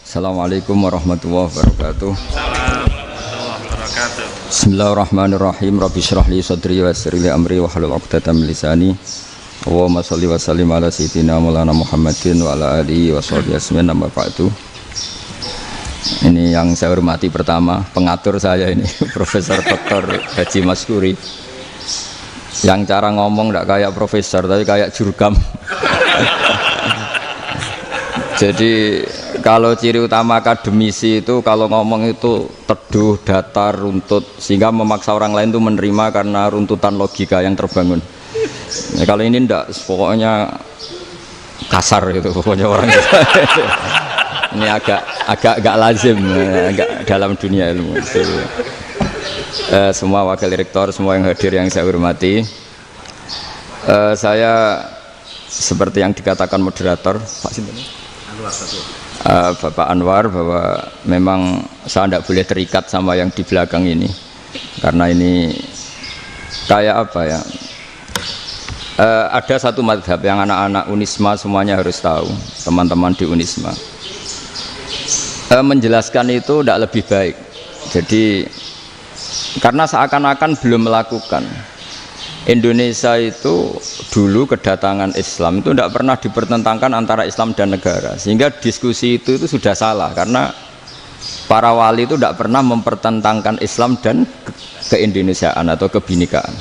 Assalamualaikum warahmatullahi wabarakatuh. Bismillahirrahmanirrahim. Rabbi shrah li sadri wa yassir li amri wahlul 'uqdatam min lisani. Allahumma shalli wa sallim ala sayyidina Maulana Muhammadin wa ala alihi wa sahbihi ajmain. Amma ba'du. Ini yang saya hormati pertama, pengatur saya ini Profesor Dr. Haji Maskuri. Yang cara ngomong tidak kayak profesor tapi kayak jurkam. Jadi kalau ciri utama akademisi itu kalau ngomong itu teduh, datar, runtut, sehingga memaksa orang lain itu menerima karena runtutan logika yang terbangun. Ya, kalau ini ndak, pokoknya kasar gitu, pokoknya orang itu. Ini agak lazim, agak dalam dunia ilmu. Semua wakil rektor, semua yang hadir yang saya hormati, saya seperti yang dikatakan moderator Pak Sinten, Bapak Anwar, bahwa memang saya tidak boleh terikat sama yang di belakang ini karena ini kayak apa ya, ada satu madhab yang anak-anak Unisma semuanya harus tahu, teman-teman di Unisma, menjelaskan itu tidak lebih baik. Jadi karena seakan-akan belum melakukan. Indonesia itu dulu kedatangan Islam itu tidak pernah dipertentangkan antara Islam dan negara, sehingga diskusi itu sudah salah karena para wali itu tidak pernah mempertentangkan Islam dan keindonesiaan atau kebinekaan.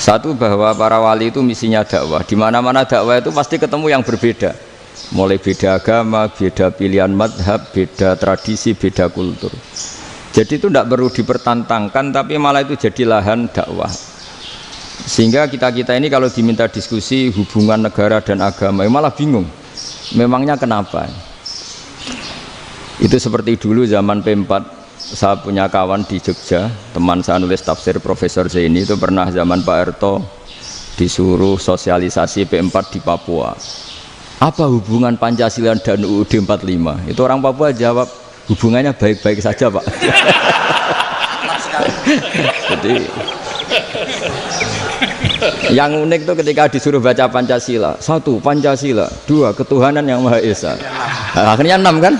Satu, bahwa para wali itu misinya dakwah, di mana-mana dakwah itu pasti ketemu yang berbeda, mulai beda agama, beda pilihan madhab, beda tradisi, beda kultur. Jadi itu tidak perlu dipertentangkan, tapi malah itu jadi lahan dakwah. Sehingga kita ini kalau diminta diskusi hubungan negara dan agama malah bingung, memangnya kenapa. Itu seperti dulu zaman P4, saya punya kawan di Jogja, teman saya nulis tafsir Profesor Zaini, itu pernah zaman Pak Erto disuruh sosialisasi P4 di Papua. Apa hubungan Pancasila dan UUD 45? Itu orang Papua jawab, hubungannya baik-baik saja Pak. Jadi yang unik itu ketika disuruh baca Pancasila, 1 Pancasila, 2 ketuhanan yang Maha Esa. Nah, akhirnya 6 kan?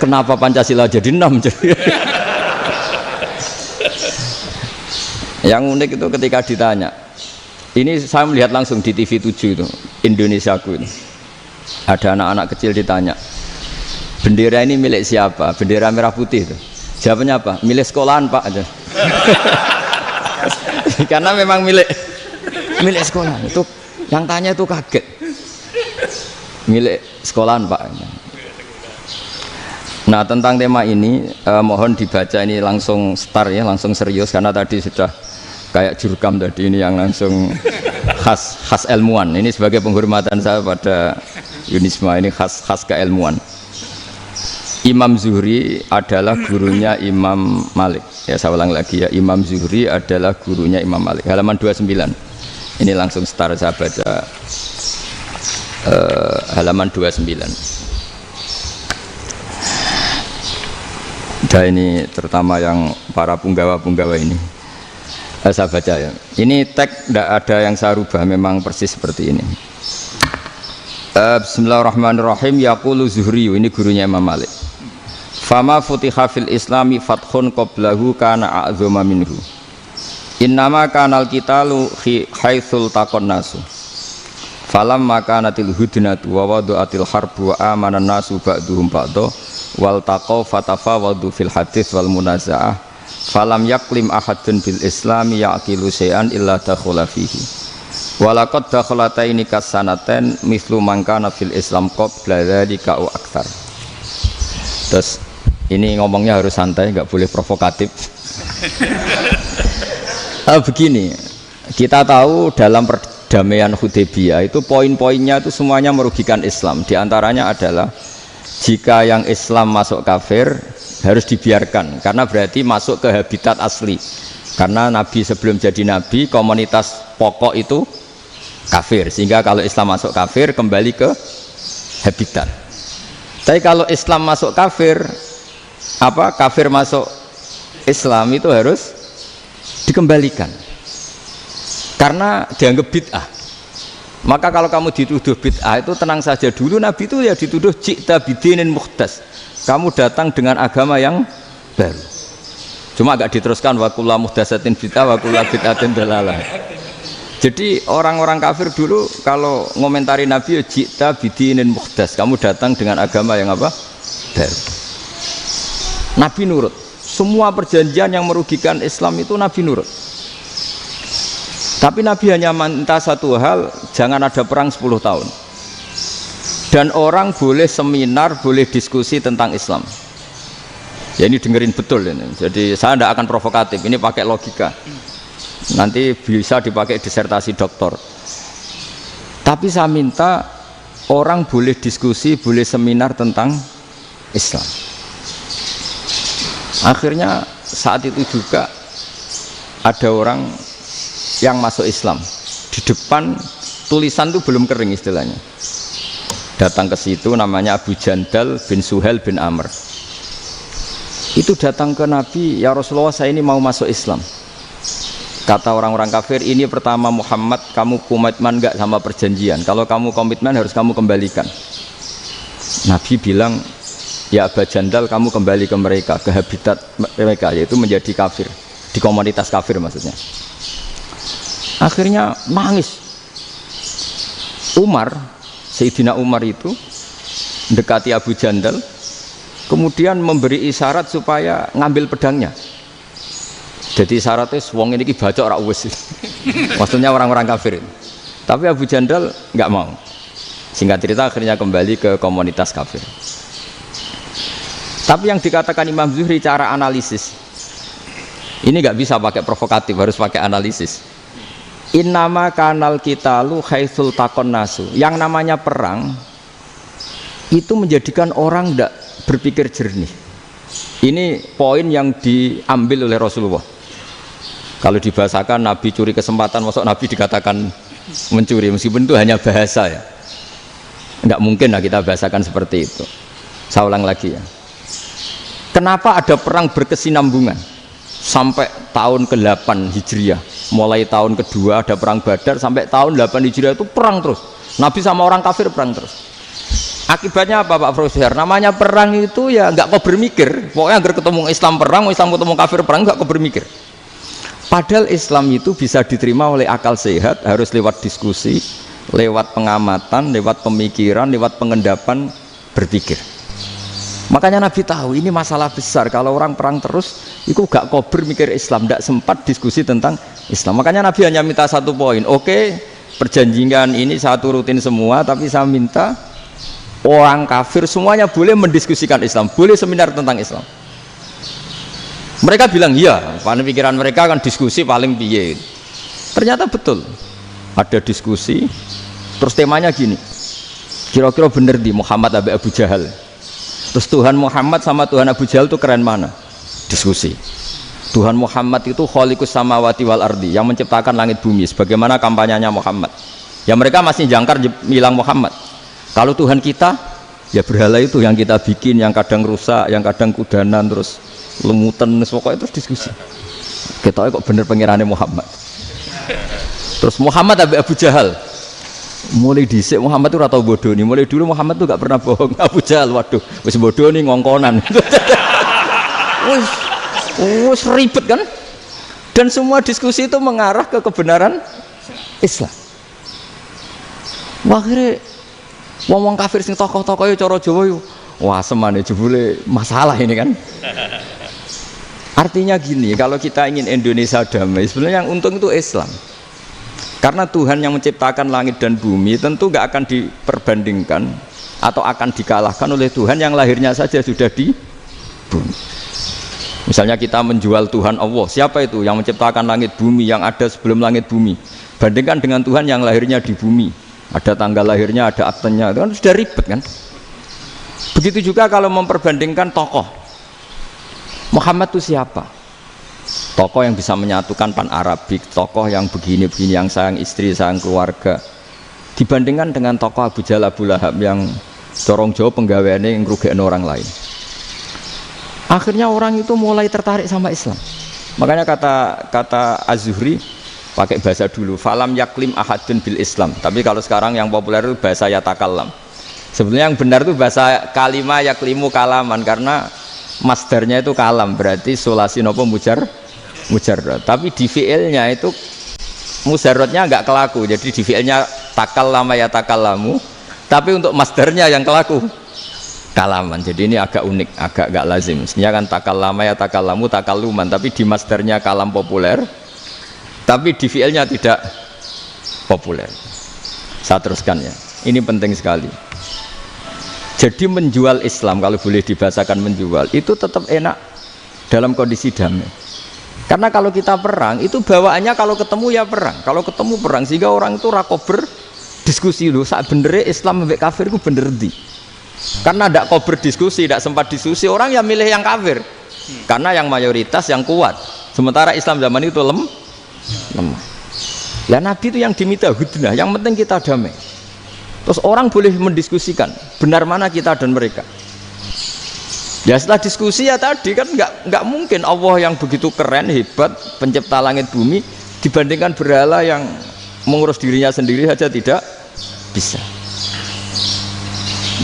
Kenapa Pancasila jadi 6? Yang unik itu ketika ditanya, ini saya melihat langsung di TV 7 itu, Indonesiaku itu, ada anak-anak kecil ditanya, bendera ini milik siapa? Bendera merah putih itu. Jawabannya apa? Milik sekolahan Pak aja. Karena memang milik sekolah. Itu yang tanya itu kaget. Milik sekolahan Pak. Nah, tentang tema ini mohon dibaca ini langsung start ya, langsung serius karena tadi sudah kayak jurkam tadi, ini yang langsung khas ilmuwan. Ini sebagai penghormatan saya pada Unisma, ini khas keilmuan. Imam Zuhri adalah gurunya Imam Malik. Ya, saya ulang lagi ya, Imam Zuhri adalah gurunya Imam Malik. Halaman 29. Ini langsung start saya baca halaman 29. Dan ini terutama yang para punggawa-punggawa ini. Saya baca ya. Ini teks tidak ada yang saya rubah, memang persis seperti ini. Bismillahirrahmanirrahim. Yaqulu Zuhri, ini gurunya Imam Malik. Fama futiha fil islami fathun qablahu kana a'zama minhu. Innama kanal qitalu haitsul taqon nasu. Falam makanatil hudnatu wa wadu'atil harbu wa amanan nasu ba'duhum ba'da wal taqaw fatafawadu fil hadits wal munaza'ah. Falam yaklim ahadun bil islami yaqilu syai'an illa dakhula fihi. Walaqad dakhalataini kasanaten mislu man kana fil islam qabla dzalika au aktsar. Terus ini ngomongnya harus santai, nggak boleh provokatif. Begini, kita tahu dalam perdamaian Hudaybiyah itu poin-poinnya itu semuanya merugikan Islam. Di antaranya adalah jika yang Islam masuk kafir harus dibiarkan, karena berarti masuk ke habitat asli. Karena Nabi sebelum jadi Nabi, komunitas pokok itu kafir, sehingga kalau Islam masuk kafir kembali ke habitat. Tapi kalau Islam masuk kafir, kafir masuk Islam itu harus dikembalikan karena dianggap bid'ah. Maka kalau kamu dituduh bid'ah itu tenang saja dulu, Nabi itu ya dituduh ji'ta bidinin muhdas, kamu datang dengan agama yang baru. Cuma agak diteruskan wa kullu muhdatsatin bid'ah wa kullu bid'atin dalalah. Jadi orang-orang kafir dulu kalau ngomentari Nabi ya ji'ta bidinin muhdas, kamu datang dengan agama yang apa? Baru. Nabi nurut. Semua perjanjian yang merugikan Islam itu Nabi nurut. Tapi Nabi hanya minta satu hal, jangan ada perang 10 tahun. Dan orang boleh seminar, boleh diskusi tentang Islam. Ya ini dengerin betul ini. Jadi saya tidak akan provokatif, ini pakai logika. Nanti bisa dipakai disertasi doktor. Tapi saya minta orang boleh diskusi, boleh seminar tentang Islam. Akhirnya saat itu juga ada orang yang masuk Islam di depan, tulisan itu belum kering istilahnya, datang ke situ, namanya Abu Jandal bin Suhail bin Amr. Itu datang ke Nabi, ya Rasulullah saya ini mau masuk Islam. Kata orang-orang kafir, ini pertama Muhammad, kamu komitmen enggak sama perjanjian? Kalau kamu komitmen harus kamu kembalikan. Nabi bilang, ya Abu Jandal kamu kembali ke mereka, ke habitat mereka, yaitu menjadi kafir, di komunitas kafir maksudnya. Akhirnya nangis. Umar, Sayyidina Umar itu mendekati Abu Jandal, kemudian memberi isyarat supaya ngambil pedangnya. Jadi isyaratnya wong ini baca ora wis. Maksudnya orang-orang kafir. Tapi Abu Jandal nggak mau. Singkat cerita akhirnya kembali ke komunitas kafir. Tapi yang dikatakan Imam Zuhri cara analisis ini nggak bisa pakai provokatif, harus pakai analisis. Innama kanal qitalu haitsul taqon nasu. Yang namanya perang itu menjadikan orang tidak berpikir jernih. Ini poin yang diambil oleh Rasulullah. Kalau dibahasakan Nabi curi kesempatan, masuk Nabi dikatakan mencuri, meskipun itu hanya bahasa ya. Tidak mungkin lah kita bahasakan seperti itu. Saya ulang lagi ya. Kenapa ada perang berkesinambungan sampai tahun ke-8 Hijriah? Mulai tahun kedua ada perang Badar sampai tahun 8 Hijriah itu perang terus. Nabi sama orang kafir perang terus. Akibatnya apa Pak Profesor? Namanya perang itu ya nggak kau bermikir. Pokoknya agar ketemu Islam perang, Islam ketemu kafir perang, nggak kau bermikir. Padahal Islam itu bisa diterima oleh akal sehat, harus lewat diskusi, lewat pengamatan, lewat pemikiran, lewat pengendapan berpikir. Makanya Nabi tahu ini masalah besar. Kalau orang perang terus, itu gak kober mikir Islam, tidak sempat diskusi tentang Islam. Makanya Nabi hanya minta satu poin. Oke, perjanjian ini saya turutin semua, tapi saya minta orang kafir semuanya boleh mendiskusikan Islam, boleh seminar tentang Islam. Mereka bilang iya, pada pikiran mereka kan diskusi paling piye. Ternyata betul, ada diskusi. Terus temanya gini, kira-kira bener di Muhammad Abu Jahal. Terus Tuhan Muhammad sama Tuhan Abu Jahal itu keren mana? Diskusi. Tuhan Muhammad itu khaliqus samawati wal ardi, yang menciptakan langit bumi. Sebagaimana kampanyenya Muhammad. Ya mereka masih jangkar bilang Muhammad. Kalau Tuhan kita, ya berhala itu yang kita bikin, yang kadang rusak, yang kadang kudanan, terus lemutan, pokoknya terus diskusi. Kita kok bener pengirannya Muhammad. Terus Muhammad Abu Jahal. Mulai dhisik Muhammad itu ratau bodoh nih. Mulai dulu Muhammad tuh gak pernah bohong. Abu Jahal, waduh, wis bodoh nih ngongkonan. Wis ribet kan? Dan semua diskusi itu mengarah ke kebenaran Islam. Wah, akhirnya wong kafir sing tokoh-tokoh yo cara Jawa yo, wah semane jebule masalah ini kan. Artinya gini, kalau kita ingin Indonesia damai, sebenarnya yang untung itu Islam. Karena Tuhan yang menciptakan langit dan bumi tentu gak akan diperbandingkan atau akan dikalahkan oleh Tuhan yang lahirnya saja sudah di bumi. Misalnya kita menjual Tuhan Allah, siapa itu yang menciptakan langit bumi, yang ada sebelum langit bumi, bandingkan dengan Tuhan yang lahirnya di bumi, ada tanggal lahirnya, ada aktenya, itu kan sudah ribet kan. Begitu juga kalau memperbandingkan tokoh, Muhammad itu siapa? Tokoh yang bisa menyatukan pan Arabik, tokoh yang begini-begini, yang sayang istri, sayang keluarga, dibandingkan dengan tokoh Abu Jahal, Abu Lahab yang corong jauh penggaweannya yang ngerugikan orang lain. Akhirnya orang itu mulai tertarik sama Islam. Makanya kata Az-Zuhri, pakai bahasa dulu. Falam yaklim ahadun bil Islam. Tapi kalau sekarang yang populer itu bahasa yatakallam. Sebetulnya yang benar itu bahasa kalimah yaklimu kalaman, karena masdarnya itu kalam, berarti sulasi nopo mujarrad. Tapi di fi'ilnya itu mujarradnya enggak kelaku. Jadi di fi'ilnya takallama yatakallamu, tapi untuk masdarnya yang kelaku kalaman. Jadi ini agak unik, agak enggak lazim. Mestinya kan takallama yatakallamu takalluman, tapi di masdarnya kalam populer, tapi di fi'ilnya tidak populer. Saya teruskan ya. Ini penting sekali. Jadi menjual Islam, kalau boleh dibahasakan menjual, itu tetap enak dalam kondisi damai. Karena kalau kita perang, itu bawaannya kalau ketemu ya perang. Kalau ketemu perang, sehingga orang itu rakober diskusi loh. Saat benernya Islam sampai kafir itu bener di. Karena tidak kober diskusi, tidak sempat diskusi, orang yang milih yang kafir. Karena yang mayoritas yang kuat. Sementara Islam zaman itu lemah. Ya Nabi itu yang diminta hudnah, yang penting kita damai. Terus orang boleh mendiskusikan benar mana kita dan mereka. Ya setelah diskusi ya tadi kan nggak mungkin Allah yang begitu keren hebat pencipta langit bumi dibandingkan berhala yang mengurus dirinya sendiri saja tidak bisa.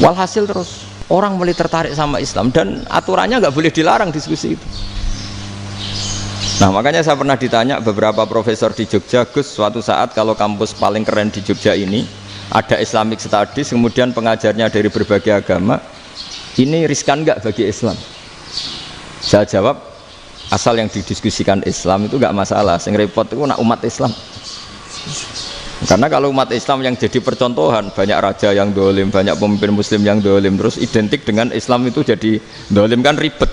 Walhasil terus orang mulai tertarik sama Islam dan aturannya nggak boleh dilarang diskusi itu. Nah makanya saya pernah ditanya beberapa profesor di Jogja, Gus, suatu saat kalau kampus paling keren di Jogja ini ada Islamic Studies, kemudian pengajarnya dari berbagai agama, ini riskan nggak bagi Islam? Saya jawab, asal yang didiskusikan Islam itu nggak masalah. Yang repot itu nak umat Islam. Karena kalau umat Islam yang jadi percontohan, banyak raja yang dolim, banyak pemimpin Muslim yang dolim, terus identik dengan Islam itu jadi dolim, kan ribet.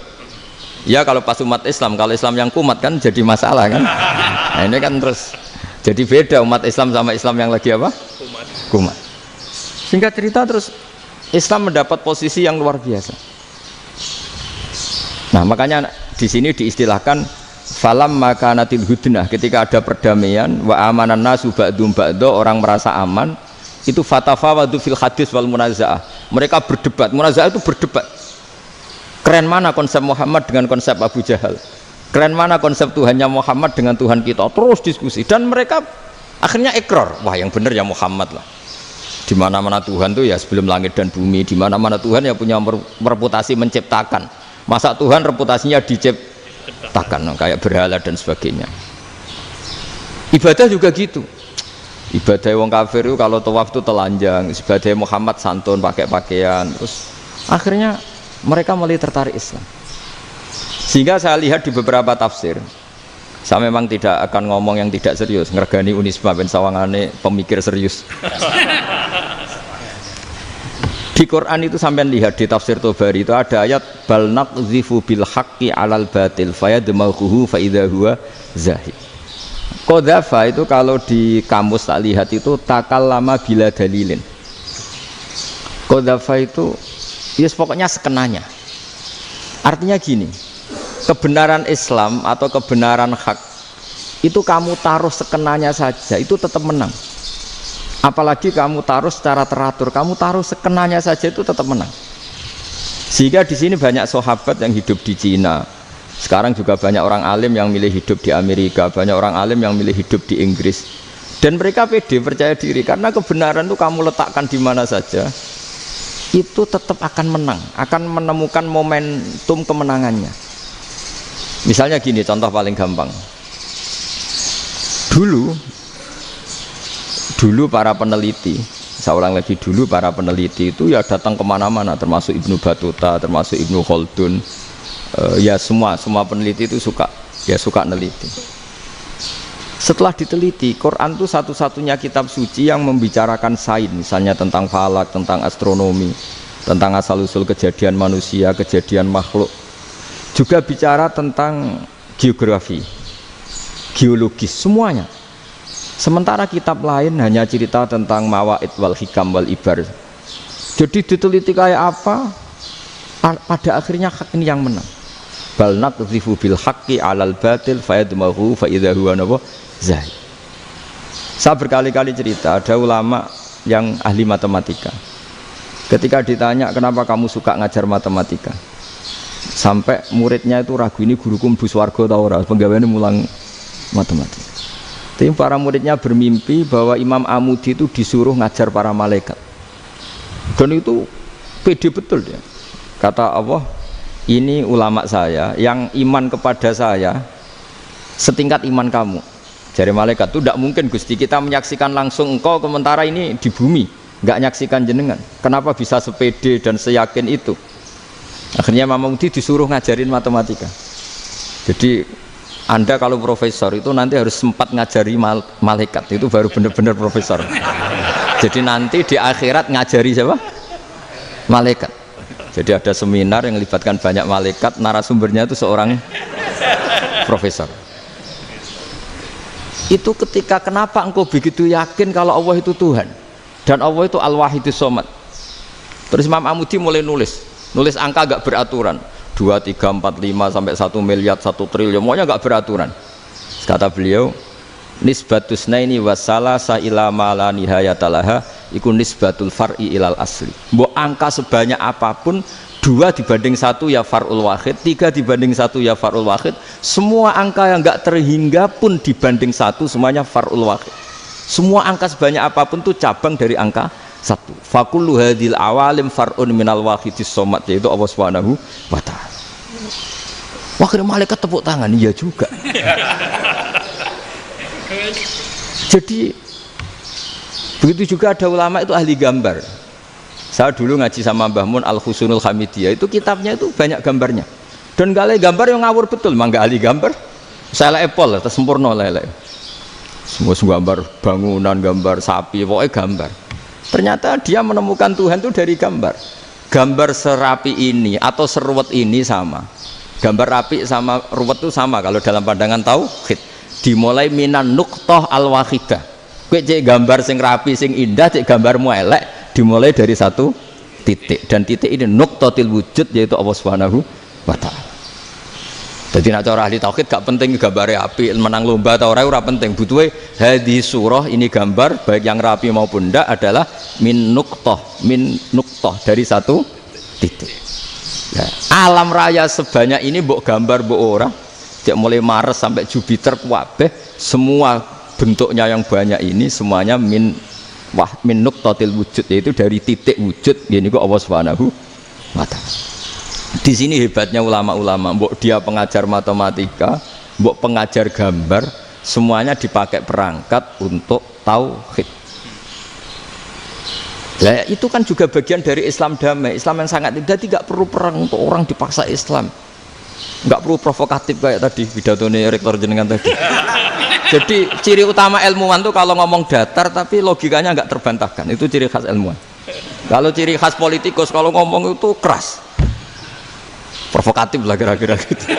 Ya kalau pas umat Islam, kalau Islam yang kumat kan jadi masalah kan. Nah ini kan terus jadi beda umat Islam sama Islam yang lagi apa? Kumat. Singkat cerita terus Islam mendapat posisi yang luar biasa. Nah makanya di sini diistilahkan falam makanatil hudnah, ketika ada perdamaian wa amanan nasu ba'dum ba'do, orang merasa aman, itu fatafawadu fil hadis wal munazaah. Mereka berdebat, munazaah itu berdebat. Keren mana konsep Muhammad dengan konsep Abu Jahal? Keren mana konsep Tuhannya Muhammad dengan Tuhan kita? Terus diskusi dan mereka akhirnya ikrar, wah yang benar ya Muhammad lah. Di mana-mana Tuhan tuh ya sebelum langit dan bumi, di mana-mana Tuhan ya punya reputasi menciptakan. Masa Tuhan reputasinya diciptakan, kayak berhala dan sebagainya. Ibadah juga gitu. Ibadah wong kafir itu kalau tawaf itu telanjang, ibadah Muhammad santun pakai pakaian. Terus akhirnya mereka mulai tertarik Islam. Sehingga saya lihat di beberapa tafsir, saya memang tidak akan ngomong yang tidak serius, ngergani Unisba ben sawangane pemikir serius. Di Quran itu sampai lihat di tafsir Tobari itu ada ayat bal naqzifu bil haqqi 'alal batil fayadmaghuhu fa idza huwa zahid. Qadzafa itu kalau di kamus tak lihat itu takallama bila dalilin. Qadzafa itu yes pokoknya sekenanya. Artinya gini, kebenaran Islam atau kebenaran hak itu kamu taruh sekenanya saja itu tetap menang. Apalagi kamu taruh secara teratur, kamu taruh sekenanya saja itu tetap menang. Sehingga di sini banyak sahabat yang hidup di Cina. Sekarang juga banyak orang alim yang milih hidup di Amerika, banyak orang alim yang milih hidup di Inggris. Dan mereka pede, percaya diri karena kebenaran itu kamu letakkan di mana saja, itu tetap akan menang, akan menemukan momentum kemenangannya. Misalnya gini, contoh paling gampang. Dulu para peneliti, saya ulang lagi, dulu para peneliti itu ya datang kemana-mana, termasuk Ibnu Battuta, termasuk Ibnu Khaldun, ya semua peneliti itu suka neliti. Setelah diteliti, Quran itu satu-satunya kitab suci yang membicarakan sains, misalnya tentang falak, tentang astronomi, tentang asal-usul kejadian manusia, kejadian makhluk. Juga bicara tentang geografi, geologis, semuanya. Sementara kitab lain hanya cerita tentang mawaid wal hikam wal ibar. Jadi diteliti kayak apa, pada akhirnya hak ini yang menang. Bal naqdhifu bil haqqi 'alal batil fayadmaghu fa idza huwa zahid. Saya berkali-kali cerita, ada ulama yang ahli matematika. Ketika ditanya kenapa kamu suka ngajar matematika, sampai muridnya itu ragu, ini guruku mlebu swarga ta ora, penggaweane mulang matematika. Jadi para muridnya bermimpi bahwa Imam Amudi itu disuruh ngajar para malaikat. Dan itu pede betul dia. Kata Allah, ini ulama saya yang iman kepada saya setingkat iman kamu. Jadi malaikat itu tidak mungkin Gusti kita menyaksikan langsung engkau, sementara ini di bumi nggak nyaksikan jenengan. Kenapa bisa sepede dan seyakin itu? Akhirnya Imam Amudi disuruh ngajarin matematika. Jadi Anda kalau profesor itu nanti harus sempat ngajari malaikat, itu baru benar-benar profesor. Jadi nanti di akhirat ngajari siapa? Malaikat. Jadi ada seminar yang melibatkan banyak malaikat, narasumbernya itu seorang profesor. Itu ketika kenapa engkau begitu yakin kalau Allah itu Tuhan dan Allah itu Al-Wahidus Shomad. Terus Imam Amudi mulai nulis angka agak beraturan. 2, 3, 4, 5 sampai 1 miliar, 1 triliun, semuanya enggak beraturan. Kata beliau, nisbatus naini wasalasa ila ma la nihayatalaha iku nisbatul far'i ilal asli. Mbok angka sebanyak apapun, 2 dibanding 1 ya far'ul wahid, 3 dibanding 1 ya far'ul wahid. Semua angka yang enggak terhingga pun dibanding 1 semuanya far'ul wahid. Semua angka sebanyak apapun itu cabang dari angka 1. Fakullu hadil awalim far'un minal wahidis shomad, yaitu Allah Subhanahu wa ta'ala. Wakil malaikat tepuk tangan, iya juga. Jadi begitu juga ada ulama itu ahli gambar. Saya dulu ngaji sama Mbah Mun Al-Husunul Hamidiyah, itu kitabnya itu banyak gambarnya. Dan gale gambar yang ngawur betul, mangga ahli gambar. Saya epol, sempurna lele. Semua gambar bangunan, gambar sapi, pokoknya gambar. Ternyata dia menemukan Tuhan itu dari gambar. Gambar serapi ini atau seruwet ini sama. Gambar rapi sama ruwet itu sama kalau dalam pandangan tauhid. Dimulai minan nuqtah al-wahidah. Kowe cek gambar sing rapi sing indah, cek gambarmu elek, dimulai dari 1 titik. Dan titik ini nuqtatil wujud, yaitu Allah Subhanahu wa ta'ala. Jadi nak cara ahli tauhid gak penting gambare api, menang lomba atau ora penting. Butuhe hadis surah ini gambar baik yang rapi maupun ndak adalah min nuqtah dari 1 titik. Ya, alam raya sebanyak ini mbok gambar mbok ora, cek mulai Mars sampai Jupiter kabeh semua bentuknya yang banyak ini semuanya min nuqtatil wujud, yaitu dari titik wujud. Gini kok Allah Subhanahu wa ta'ala. Di sini hebatnya ulama-ulama, mbok dia pengajar matematika, mbok pengajar gambar, semuanya dipakai perangkat untuk tauhid. Nah, itu kan juga bagian dari Islam damai, Islam yang sangat tidak perlu perang untuk orang dipaksa Islam. Nggak perlu provokatif kayak tadi pidatone rektor jenengan tadi. Jadi ciri utama ilmuwan tuh kalau ngomong datar tapi logikanya nggak terbantahkan, itu ciri khas ilmuwan. Kalau ciri khas politikus kalau ngomong itu keras. Provokatif lah kira-kira gitu.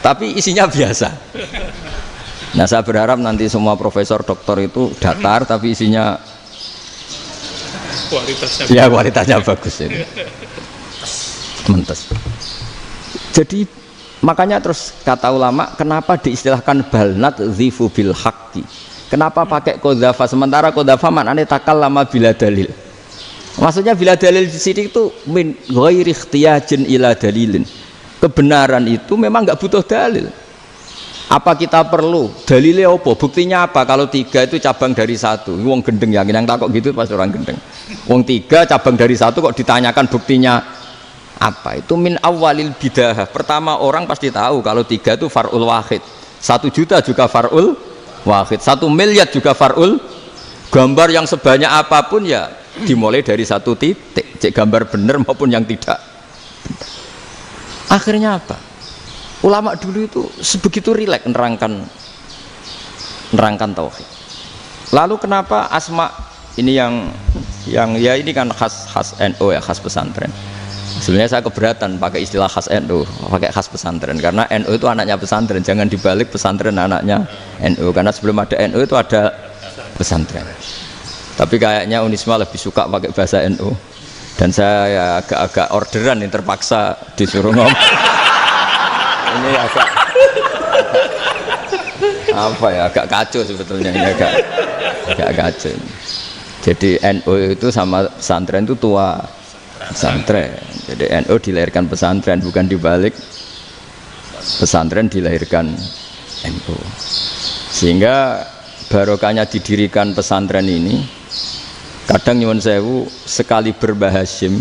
Tapi isinya biasa. Nah, saya berharap nanti semua profesor doktor itu datar tapi isinya kualitasnya bagus ini. Mentes. Jadi makanya terus kata ulama, kenapa diistilahkan balnat zifu bil haqqi? Kenapa pakai qadzafa sementara qadzafa maknanya takallama bila dalil? Maksudnya bila dalil di sini itu min ghairi ikhtiyajin ila dalilin. Kebenaran itu memang nggak butuh dalil. Apa kita perlu dalilnya apa? Buktinya apa? Kalau 3 itu cabang dari 1. Wong gendeng yakin yang takut gitu pas orang gendeng. Wong 3 cabang dari 1 kok ditanyakan buktinya apa? Itu min awalil bidah. Pertama orang pasti tahu kalau 3 itu far'ul wahid. 1 juta juga far'ul wahid. 1 miliar juga far'ul. Gambar yang sebanyak apapun ya dimulai dari 1 titik, cek gambar bener maupun yang tidak. Akhirnya apa? Ulama dulu itu sebegitu rileks nerangkan tauhid. Lalu kenapa asma ini yang ya ini kan khas NU ya, khas pesantren. Sebenarnya saya keberatan pakai istilah khas NU, pakai khas pesantren karena NU itu anaknya pesantren, jangan dibalik pesantren anaknya NU, karena sebelum ada NU itu ada pesantren. Tapi kayaknya Unisma lebih suka pakai bahasa NU dan saya ya agak-agak orderan yang terpaksa disuruh ngomong. Ini agak apa ya, agak kacau sebetulnya, ini agak kacau. Jadi NU itu sama pesantren itu tua pesantren. Jadi NU dilahirkan pesantren, bukan dibalik pesantren dilahirkan NU. Sehingga barokahnya didirikan pesantren ini, kadang nyuwun sewu sekali Mbah Hasyim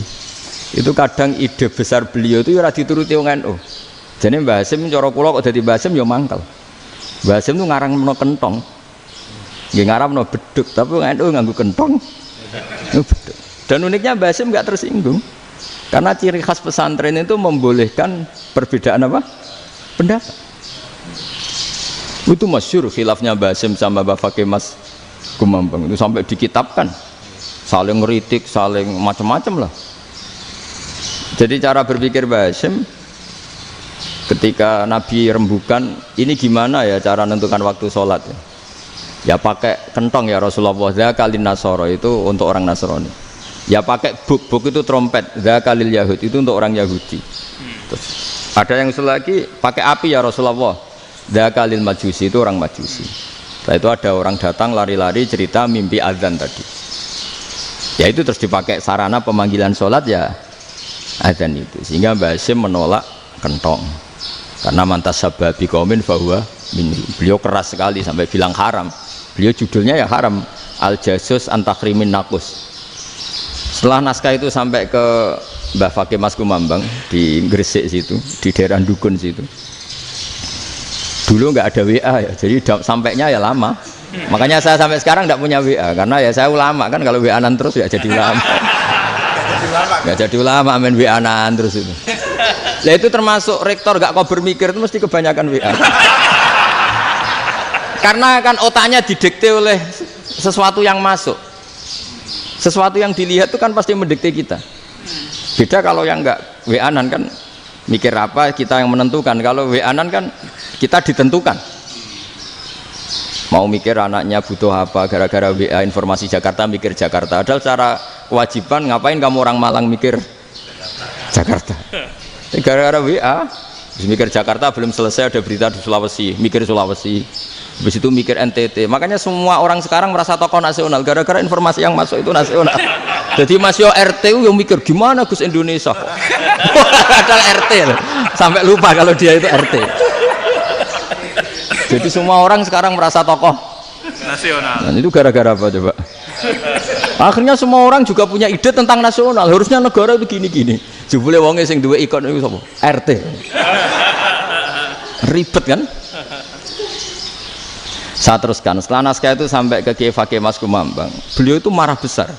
itu kadang ide besar beliau itu ora dituruti wong NU. Jadi Mbah Hasyim cara kula kok dadi Mbah Hasyim ya mangkel. Mbah Hasyim itu ngarangno kentong. Nggih ngaramno beduk, tapi wong NU nganggo kentong. Beduk. Dan uniknya Mbah Hasyim enggak tersinggung. Karena ciri khas pesantren itu membolehkan perbedaan apa? Pendapat. Itu masyhur khilafnya Mbah Hasyim sama Mbah Fakih Mas Kumambang itu sampai dikitabkan. Saling ngeritik, saling macam-macam lah. Jadi cara berpikir Mbah Hasyim ketika Nabi rembukan, ini gimana ya cara menentukan waktu sholat ya? Ya pakai kentong ya Rasulullah, dzakalin nasoro itu untuk orang Nasrani. Ya pakai buk itu trompet, dzakalil Yahud itu untuk orang Yahudi. Terus ada yang lagi pakai api ya Rasulullah, dzakalil Majusi itu orang Majusi. Setelah itu ada orang datang lari-lari cerita mimpi azan tadi. Ya itu terus dipakai sarana pemanggilan sholat ya azan itu. Sehingga Mbah Hasyim menolak kentong. Karena mantas sababi qaumin fahuwa minhum. Beliau keras sekali sampai bilang haram. Beliau judulnya ya haram, Al-Jasus Antakrimin Nakus. Setelah naskah itu sampai ke Mbah Fakih Mas Kumambang di Gresik situ, di daerah Dukun situ. Dulu nggak ada WA ya, jadi sampainya ya lama. Makanya saya sampai sekarang nggak punya WA karena ya saya ulama kan, kalau WA-an terus ya jadi ulama. Nggak jadi ulama main WA-an terus itu. Lah itu termasuk rektor gak kau bermikir itu mesti kebanyakan WA. Karena kan otaknya didikte oleh sesuatu yang masuk. Sesuatu yang dilihat itu kan pasti mendikte kita. Beda kalau yang enggak WA-an kan mikir apa kita yang menentukan. Kalau WA-an kan kita ditentukan. Mau mikir anaknya butuh apa gara-gara WA informasi Jakarta mikir Jakarta. Padahal secara kewajiban ngapain kamu orang Malang mikir Jakarta. Gara-gara WA mikir Jakarta belum selesai ada berita di Sulawesi, mikir Sulawesi. Habis itu mikir NTT. Makanya semua orang sekarang merasa tokoh nasional gara-gara informasi yang masuk itu nasional. Jadi Mas Yo RT yang mikir gimana Gus Indonesia. Padahal RT loh. Sampai lupa kalau dia itu RT. Jadi semua orang sekarang merasa tokoh nasional. Dan itu gara-gara apa coba? Akhirnya semua orang juga punya ide tentang nasional. Harusnya negara itu gini-gini. Jebule wonge sing duwe ikon itu sapa? RT. Ribet kan? Saya teruskan, setelah naskah itu sampai ke Kiai Fakih Mas Kumambang, beliau itu marah besar.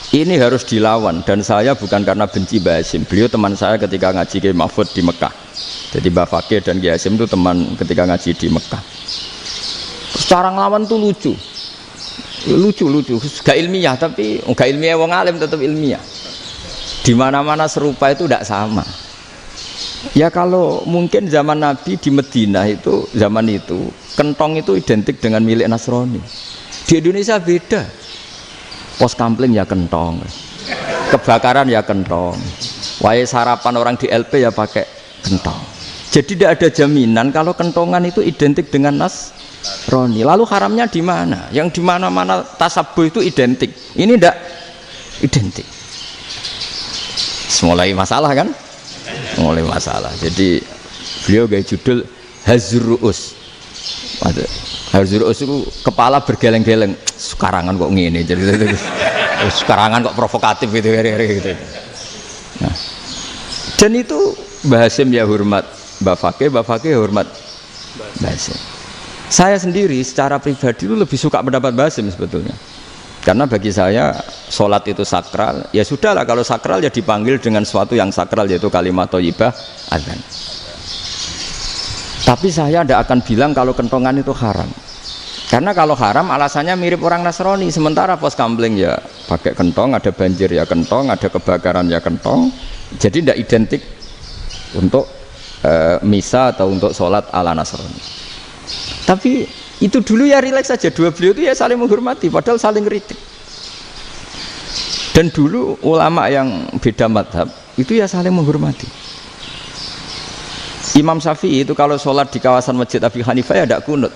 Ini harus dilawan, dan saya bukan karena benci Mbah Hasyim. Beliau teman saya ketika ngaji Kiai Mahfud di Mekah. Jadi Mbah Fakih dan Kiai Hasyim itu teman ketika ngaji di Mekah. Secara ngelawan tuh lucu, gak ilmiah tapi gak ilmiah wong alim tetap ilmiah. Di mana-mana serupa itu tidak sama. Ya kalau mungkin zaman Nabi di Madinah itu zaman itu kentong itu identik dengan milik Nasrani. Di Indonesia beda. Pos kampling ya kentong, kebakaran ya kentong, wae sarapan orang di LP ya pakai kentong. Jadi tidak ada jaminan kalau kentongan itu identik dengan Nasrani. Lalu haramnya di mana? Yang di mana-mana tasabuh itu identik. Ini tidak identik. Mulai masalah kan? Mulai masalah. Jadi beliau gaya judul Hazruus. Hazruus itu kepala bergeleng-geleng. Sekarangan kok ngene. Jadi sekarangan kok provokatif gitu. Nah, dan itu Mbah Hasyim ya hormat Mbah Fakih hormat Mbah Hasyim. Saya sendiri secara pribadi itu lebih suka pendapat Mbah Hasyim sebetulnya. Karena bagi saya sholat itu sakral, ya sudahlah kalau sakral ya dipanggil dengan sesuatu yang sakral yaitu kalimat thayyibah adzan. Tapi saya tidak akan bilang kalau kentongan itu haram. Karena kalau haram alasannya mirip orang Nasrani. Sementara pos kampling ya pakai kentong, ada banjir ya kentong, ada kebakaran ya kentong. Jadi tidak identik untuk misa atau untuk sholat ala Nasrani. Tapi itu dulu ya rileks saja, dua beliau itu ya saling menghormati padahal saling kritik. Dan dulu ulama yang beda madhab itu ya saling menghormati. Imam Syafi'i itu kalau sholat di kawasan Masjid Abi Hanifah ya tidak kunut.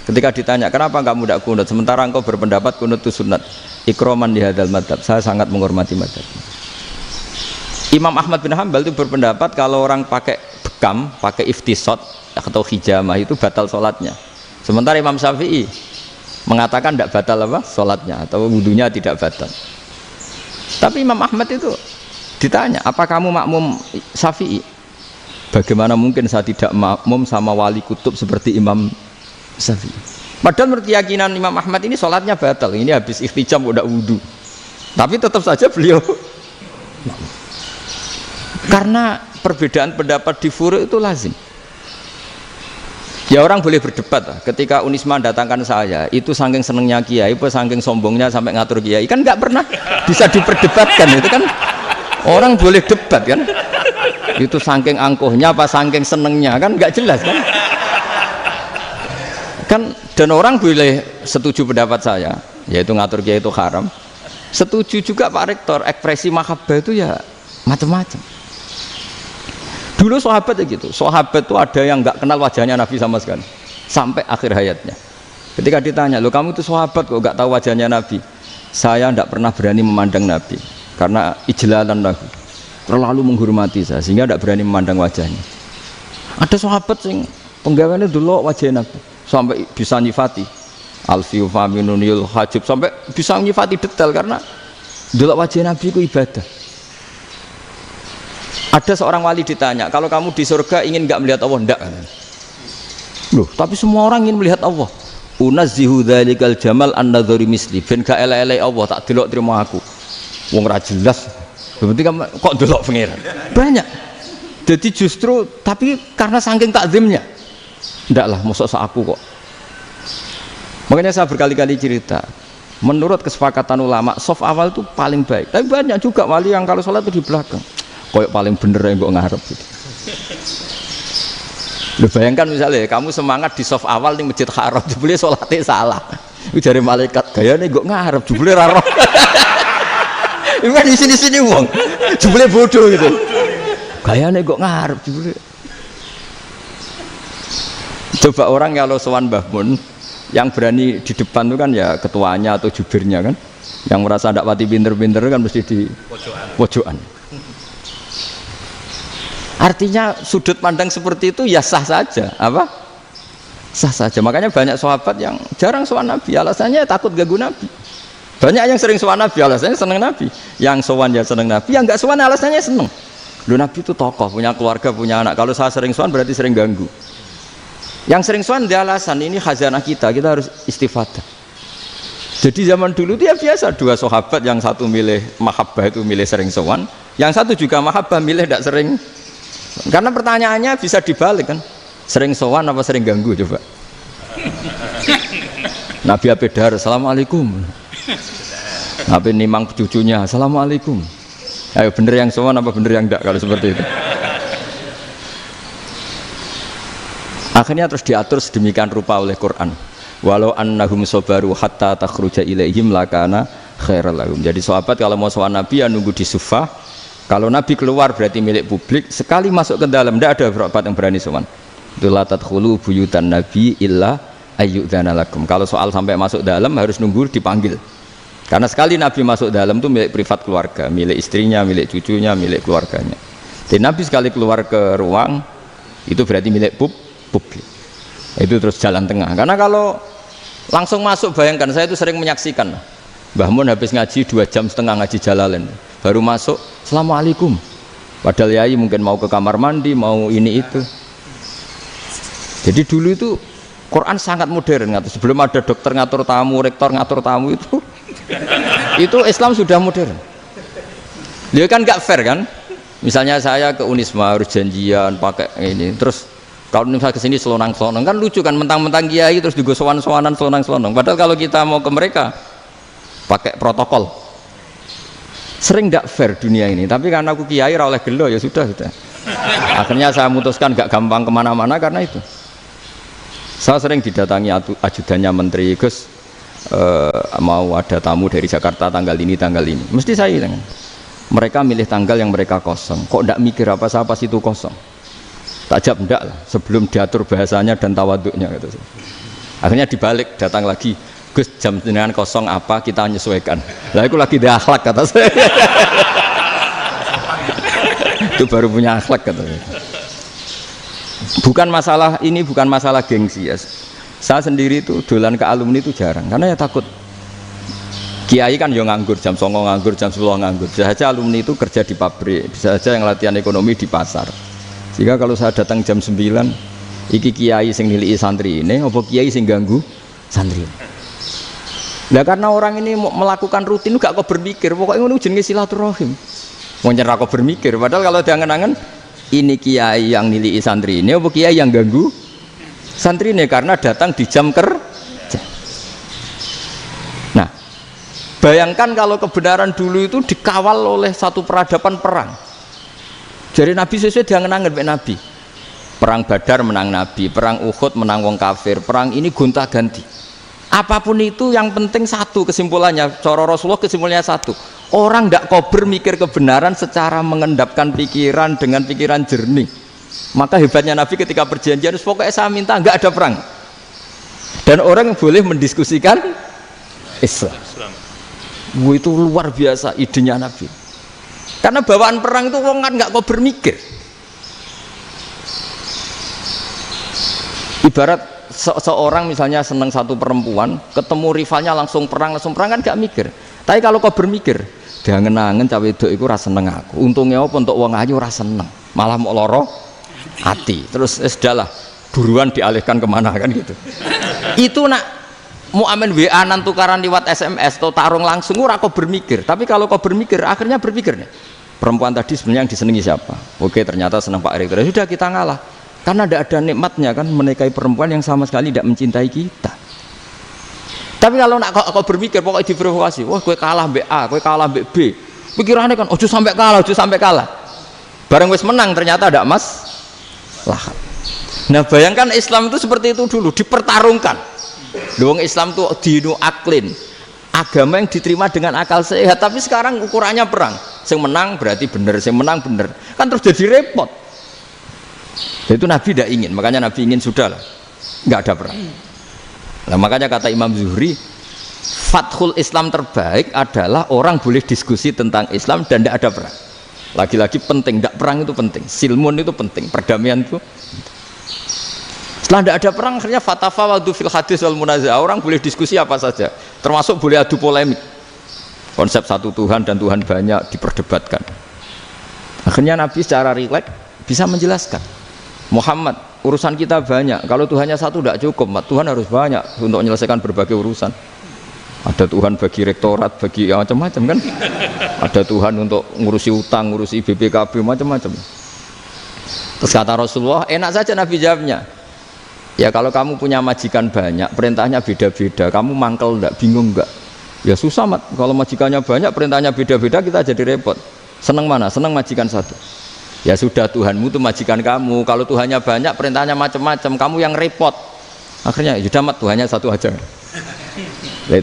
Ketika ditanya kenapa kamu tidak kunut sementara engkau berpendapat kunut itu sunat, ikroman di hadal madhab, saya sangat menghormati madhab. Imam Ahmad bin Hanbal itu berpendapat kalau orang pakai bekam, pakai iftisot atau hijamah itu batal sholatnya. Sementara Imam Syafi'i mengatakan tidak batal apa sholatnya atau wudunya tidak batal. Tapi Imam Ahmad itu ditanya, apa kamu makmum Syafi'i? Bagaimana mungkin saya tidak makmum sama wali kutub seperti Imam Syafi'i? Padahal menurut keyakinan Imam Ahmad ini sholatnya batal. Ini habis ikhtijam udah wudu. Tapi tetap saja beliau karena perbedaan pendapat di furu' itu lazim. Ya orang boleh berdebat lah. Ketika Unisma datangkan saya, itu saking senengnya kiai, apa saking sombongnya sampai ngatur kiai, kan nggak pernah bisa diperdebatkan. Itu kan orang boleh debat kan? Itu saking angkuhnya apa saking senengnya kan nggak jelas kan? Kan dan orang boleh setuju pendapat saya, yaitu ngatur kiai itu haram. Setuju juga Pak Rektor, ekspresi mahabbah itu ya macam-macam. Dulu sahabat ya gitu, sahabat itu ada yang nggak kenal wajahnya Nabi sama sekali sampai akhir hayatnya. Ketika ditanya, loh kamu itu sahabat kok nggak tahu wajahnya Nabi? Saya tidak pernah berani memandang Nabi karena ijlalan Nabi, terlalu menghormati saya sehingga tidak berani memandang wajahnya. Ada sahabat yang penggawaannya dulu wajah Nabi sampai bisa nyifati alfiu faminunil hajib, sampai bisa nyifati detail karena dulu wajah Nabi itu ibadah. Ada seorang wali ditanya, kalau kamu di surga ingin nggak melihat Allah? Enggak. Loh, tapi semua orang ingin melihat Allah. Unazzihu dzalikal jamal an nadzari misli. Ben gak elek-elek Allah tak delok terima aku. Wong ra jelas. Berarti kok delok pangeran. Banyak. Jadi justru tapi karena saking takzimnya. Enggak lah, mosok sak aku kok. Makanya saya berkali-kali cerita. Menurut kesepakatan ulama, soft awal itu paling baik. Tapi banyak juga wali yang kalau sholat itu di belakang. Koyok paling bener yang gue ngarep gitu. Lu bayangkan misalnya kamu semangat di soft awal di masjid haram, jebule sholatnya salah. Itu dari malaikat gaya nih gue ngarep, jebule raro. Itu kan di sini wong, jebule bodoh gitu. Gaya nih gue ngarep, jebule. Coba orang kalau sowan Mbah Mun, yang berani di depan itu kan ya ketuanya atau jubirnya kan, yang merasa tidak pati pinter-pinter kan mesti di pojokan. Artinya sudut pandang seperti itu ya sah saja, apa? Sah saja. Makanya banyak sahabat yang jarang sowan Nabi, alasannya takut ganggu Nabi. Banyak yang sering sowan Nabi, alasannya seneng Nabi. Yang sowan ya seneng Nabi, yang nggak sowan alasannya seneng. Loh, Nabi itu tokoh, punya keluarga, punya anak. Kalau saya sering sowan berarti sering ganggu. Yang sering sowan dia alasan ini khazanah kita harus istifadah. Jadi zaman dulu dia biasa dua sahabat, yang satu milih mahabbah itu milih sering sowan, yang satu juga mahabbah milih tidak sering. Karena pertanyaannya bisa dibalik kan, sering sowan apa sering ganggu coba. Nabi Abedar, assalamualaikum. Nabi nimang cucunya, assalamualaikum. Ayo bener yang sowan apa bener yang enggak kalau seperti itu. Akhirnya terus diatur sedemikian rupa oleh Quran. Walau annahum sabaru hatta takhruja ilaihim lakana khairal lahum. Jadi sahabat kalau mau sowan Nabi ya nunggu di Sufah. Kalau Nabi keluar berarti milik publik, sekali masuk ke dalam tidak ada sahabat yang berani sowan. La tadkhulu buyutan Nabi illa ayyudzana lakum. Kalau soal sampai masuk dalam harus nunggu dipanggil. Karena sekali Nabi masuk dalam itu milik privat keluarga, milik istrinya, milik cucunya, milik keluarganya. Jadi Nabi sekali keluar ke ruang itu berarti milik publik. Itu terus jalan tengah. Karena kalau langsung masuk, bayangkan saya itu sering menyaksikan. Mbah Mun habis ngaji 2,5 jam ngaji Jalalain, baru masuk, assalamualaikum. Padahal yai mungkin mau ke kamar mandi, mau ini itu. Jadi dulu itu Quran sangat modern. Sebelum ada dokter ngatur tamu, rektor ngatur tamu itu Islam sudah modern. Dia kan nggak fair kan? Misalnya saya ke Unisma harus janjian pakai ini, terus kalau misalnya kesini selonang-selonang kan lucu kan, mentang-mentang kiai terus juga sowan-sowanan selonang-selonang. Padahal kalau kita mau ke mereka pakai protokol, sering tidak fair dunia ini. Tapi karena aku kiai oleh gelo ya sudah. Akhirnya saya memutuskan gak gampang kemana-mana karena itu. Saya sering didatangi ajudannya menteri, Gus mau ada tamu dari Jakarta tanggal ini mesti saya bilang, mereka milih tanggal yang mereka kosong. Kok tidak mikir apa pas itu kosong? Tak jawab enggak lah, sebelum diatur bahasanya dan tawaduknya gitu. Akhirnya dibalik, datang lagi, Gus jam jenengan kosong apa kita menyesuaikan. Lah itu lagi dia akhlak kata saya. Itu baru punya akhlak kata saya. Bukan masalah ini, bukan masalah gengsi ya. Saya sendiri itu dolan ke alumni itu jarang, karena ya takut. Kiai kan yang nganggur, jam 9 nganggur, jam 10 nganggur. Bisa saja alumni itu kerja di pabrik, bisa saja yang latihan ekonomi di pasar. Sehingga kalau saya datang jam 9, iki kiai sing nilai santri ini, apa kiai sing ganggu santri. Nah karena orang ini melakukan rutin gak kok berpikir, pokoknya ngono jenenge silaturahim. Mau nyerah kok berpikir, padahal kalau diangen-angen ini kiai yang nilai santri ini, apa kiai yang ganggu santri ini karena datang di jam kerja. Nah, bayangkan kalau kebenaran dulu itu dikawal oleh satu peradaban perang. Jadi Nabi sesuai diangen-angen Pak Nabi. Perang Badar menang Nabi, perang Uhud menang wong kafir, perang ini gonta-ganti. Apapun itu yang penting satu kesimpulannya, cara Rasulullah kesimpulannya satu. Orang tidak kober mikir kebenaran secara mengendapkan pikiran dengan pikiran jernih. Maka hebatnya Nabi ketika perjanjian, pokoknya saya minta nggak ada perang. Dan orang boleh mendiskusikan Islam. Itu luar biasa idenya Nabi. Karena bawaan perang itu orang kan nggak kober mikir. Ibarat seorang misalnya senang satu perempuan, ketemu rivalnya langsung perang kan gak mikir. Tapi kalau kau bermikir, diangen-angen cawe wedok iku ora seneng aku. Untungnya apa untuk wong ayu ora seneng, malah mau loro hati. Terus sudahlah, buruan dialihkan kemana kan gitu. Itu nak mau amen WA-an tukaran lewat SMS atau tarung langsung ora kau bermikir. Tapi kalau kau bermikir, akhirnya berpikir nih. Perempuan tadi sebenarnya yang disenangi siapa? Oke, ternyata senang Pak Rektor. Sudah kita ngalah. Karena tidak ada nikmatnya kan menikahi perempuan yang sama sekali tidak mencintai kita. Tapi kalau nak kau berpikir pokoknya diprovokasi, wah gue kalah mbak A, gue kalah mbak B, pikirannya kan ojo sampai kalah. Bareng wis menang ternyata ada emas lah. Nah bayangkan Islam itu seperti itu dulu, dipertarungkan. Doang Islam itu dinu aklin, agama yang diterima dengan akal sehat. Tapi sekarang ukurannya perang, yang menang berarti benar, yang menang benar, kan terus jadi repot. Itu Nabi tidak ingin, makanya Nabi ingin sudah lah, nggak ada perang. Nah, makanya kata Imam Zuhri, fathul Islam terbaik adalah orang boleh diskusi tentang Islam dan tidak ada perang. Lagi-lagi penting, tidak perang itu penting, silmun itu penting, perdamaian itu. Setelah tidak ada perang, akhirnya fatafawadu fil hadis wal munazah, orang boleh diskusi apa saja, termasuk boleh adu polemik. Konsep satu Tuhan dan Tuhan banyak diperdebatkan. Akhirnya Nabi secara rileks bisa menjelaskan. Muhammad, urusan kita banyak. Kalau Tuhannya satu tidak cukup, Tuhan harus banyak untuk menyelesaikan berbagai urusan. Ada Tuhan bagi rektorat, bagi ya, macam-macam kan. Ada Tuhan untuk ngurusi utang, ngurusi BPKB, macam-macam. Terus kata Rasulullah, enak saja Nabi jawabnya. Ya kalau kamu punya majikan banyak, perintahnya beda-beda, kamu mangkel enggak, bingung enggak? Ya susah mat. Kalau majikannya banyak, perintahnya beda-beda, kita jadi repot. Senang mana? Senang majikan satu. Ya sudah Tuhanmu itu majikan kamu. Kalau Tuhannya banyak, perintahnya macam-macam, kamu yang repot. Akhirnya sudah mat Tuhannya satu aja. Nah,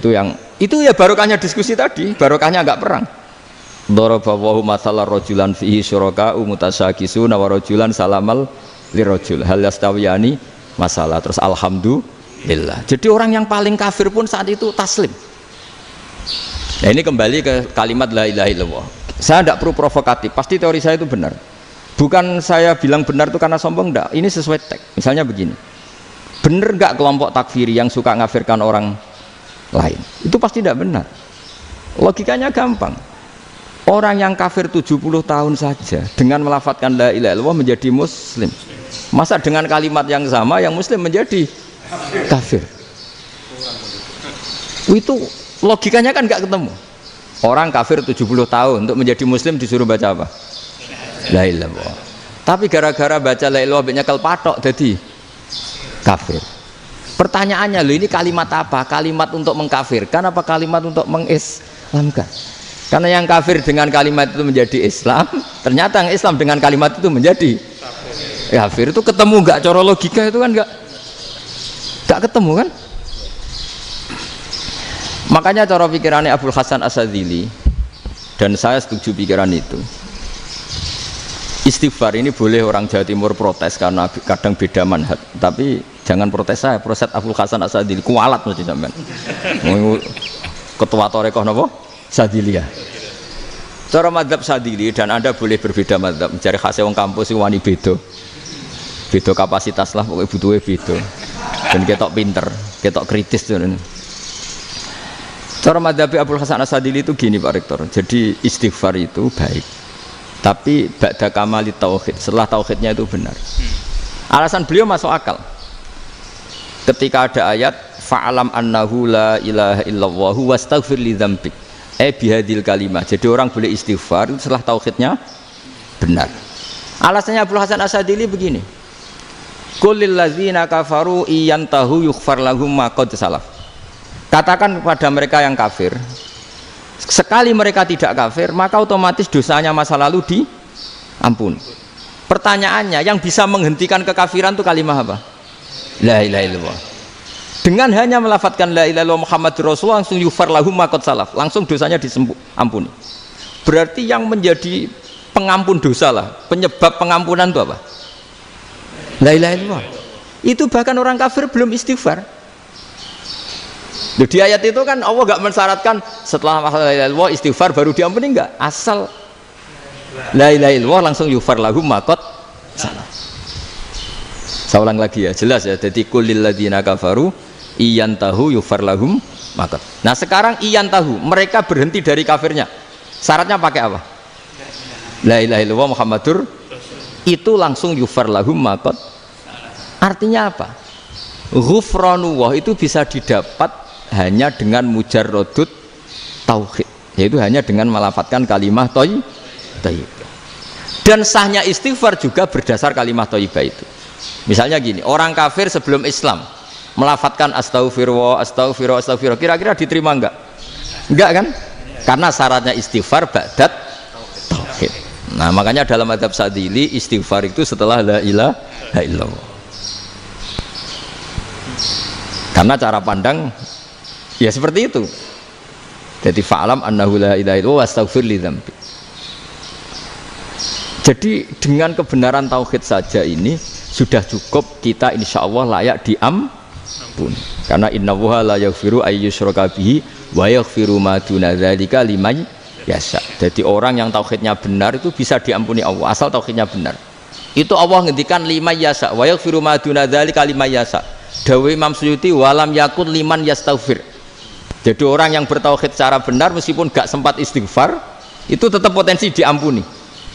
itu ya barokahnya diskusi tadi, barokahnya enggak perang. Daraballahu mathalan rajulan fihi syuraka'u mutasyakisuna wa rajulan salamal lirajul hal yastawiyani masalah. Terus alhamdulillah. Jadi orang yang paling kafir pun saat itu taslim. Nah ini kembali ke kalimat la ilaha illallah. Saya tidak perlu provokatif, pasti teori saya itu benar. Bukan saya bilang benar itu karena sombong, enggak. Ini sesuai teks. Misalnya begini, benar enggak kelompok takfiri yang suka ngafirkan orang lain? Itu pasti tidak benar. Logikanya gampang. Orang yang kafir 70 tahun saja dengan melafadzkan la ilaha illallah menjadi muslim. Masa dengan kalimat yang sama yang muslim menjadi kafir? Itu logikanya kan enggak ketemu. Orang kafir 70 tahun untuk menjadi muslim disuruh baca apa? La ilaha illallah. Tapi gara-gara baca la ilaha illallah nyekel patok jadi kafir. Pertanyaannya, loh ini kalimat apa? Kalimat untuk mengkafirkan apa kalimat untuk mengislamkan? Karena yang kafir dengan kalimat itu menjadi Islam, ternyata yang Islam dengan kalimat itu menjadi kafir. Itu ketemu enggak cara logika itu kan enggak ketemu kan? Makanya cara pikirannya Abul Hasan Asyadzili, dan saya setuju pikiran itu. Istighfar ini boleh orang Jawa Timur protes karena kadang beda manhaj, tapi jangan protes saya, protes Abul Hasan Asyadzili, kualat mesti sampean. Ketua Torekoh napa? Sadziliyah. Cara madzhab Sadzili, dan Anda boleh berbeda madzhab, mencari khasnya wong kampus wani beda. Beda kapasitas lah, pokoknya butuhnya beda. Dan ketok pinter, ketok kritis tuh. Cara madzhab Abdul Hasan Asadili itu gini Pak Rektor. Jadi istighfar itu baik. Tapi ba'da kamalit tauhid, setelah tauhidnya itu benar. Alasan beliau masuk akal. Ketika ada ayat fa'alam annahu la ilaha illallah wastaghfir li dzambik. Bihadil kalimah. Jadi orang boleh istighfar itu setelah tauhidnya benar. Alasannya Abdul Hasan Asadili begini. Qul lil ladzina kafaru iyantahu yughfar lahum ma qad salaf. Katakan kepada mereka yang kafir, sekali mereka tidak kafir, maka otomatis dosanya masa lalu diampuni. Pertanyaannya, yang bisa menghentikan kekafiran itu kalimat apa? La ilaha illallah. Dengan hanya melafadzkan la ilaha illallah Muhammadur Rasulullah langsung yughfar lahum ma qad salaf, langsung dosanya diampuni. Berarti yang menjadi pengampun dosa lah, penyebab pengampunan itu apa? La ilaha illallah. Itu bahkan orang kafir belum istighfar. Di ayat itu kan Allah gak mensyaratkan setelah la ilaha illallah istighfar baru diampuni, enggak. Asal la ilaha illallah langsung yughfar lahum ma qad salaf. Saya ulang lagi ya, jelas ya. Jadi qul lil ladzina kafaru iyantahu yughfar lahum ma qad. Nah, sekarang iyantahu, mereka berhenti dari kafirnya. Syaratnya pakai apa? La ilaha illallah Muhammadur, itu langsung yughfar lahum ma qad. Artinya apa? Ghufranullah itu bisa didapat hanya dengan mujarrodut tauhid, yaitu hanya dengan melafadzkan kalimat thayyibah. Dan sahnya istighfar juga berdasar kalimat thayyibah itu. Misalnya gini, orang kafir sebelum Islam melafadzkan astaghfirullah, astaghfirullah, astaghfirullah, kira-kira diterima enggak? Enggak kan? Karena syaratnya istighfar ba'dat tauhid. Nah, makanya dalam madzhab Sadili istighfar itu setelah la ilaha illallah. Karena cara pandang ya seperti itu. Jadi fa'alam annahu la ilaha illallah wastaghfir li dzambik. Jadi dengan kebenaran tauhid saja ini sudah cukup kita insya Allah layak diampun. Karena innallaha la yaghfiru ayyusyraka bihi wa yaghfiru ma duna dzalika liman yasha. Jadi orang yang tauhidnya benar itu bisa diampuni Allah asal tauhidnya benar. Itu Allah ngendikan liman yasha wa yaghfiru ma duna dzalika liman yasha. Dawe Imam Suyuti walam yakun liman yastaghfir. Jadi orang yang bertauhid secara benar meskipun gak sempat istighfar itu tetap potensi diampuni.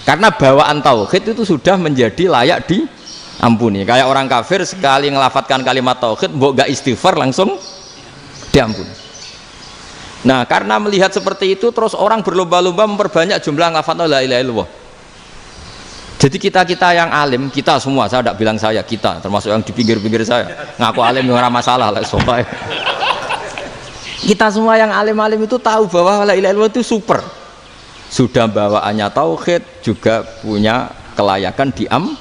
Karena bawaan tauhid itu sudah menjadi layak diampuni. Kayak orang kafir sekali ngelafadzkan kalimat tauhid mbok gak istighfar langsung diampuni. Nah, karena melihat seperti itu terus orang berlomba-lomba memperbanyak jumlah ngelafadzkan la ilaha illallah. Jadi kita yang alim, kita semua, saya tidak bilang saya, kita termasuk yang di pinggir-pinggir saya ngaku alim ora masalah lah soalnya. Kita semua yang alim-alim itu tahu bahwa la ilaha illallah itu super. Sudah bawaannya tauhid, juga punya kelayakan diampuni.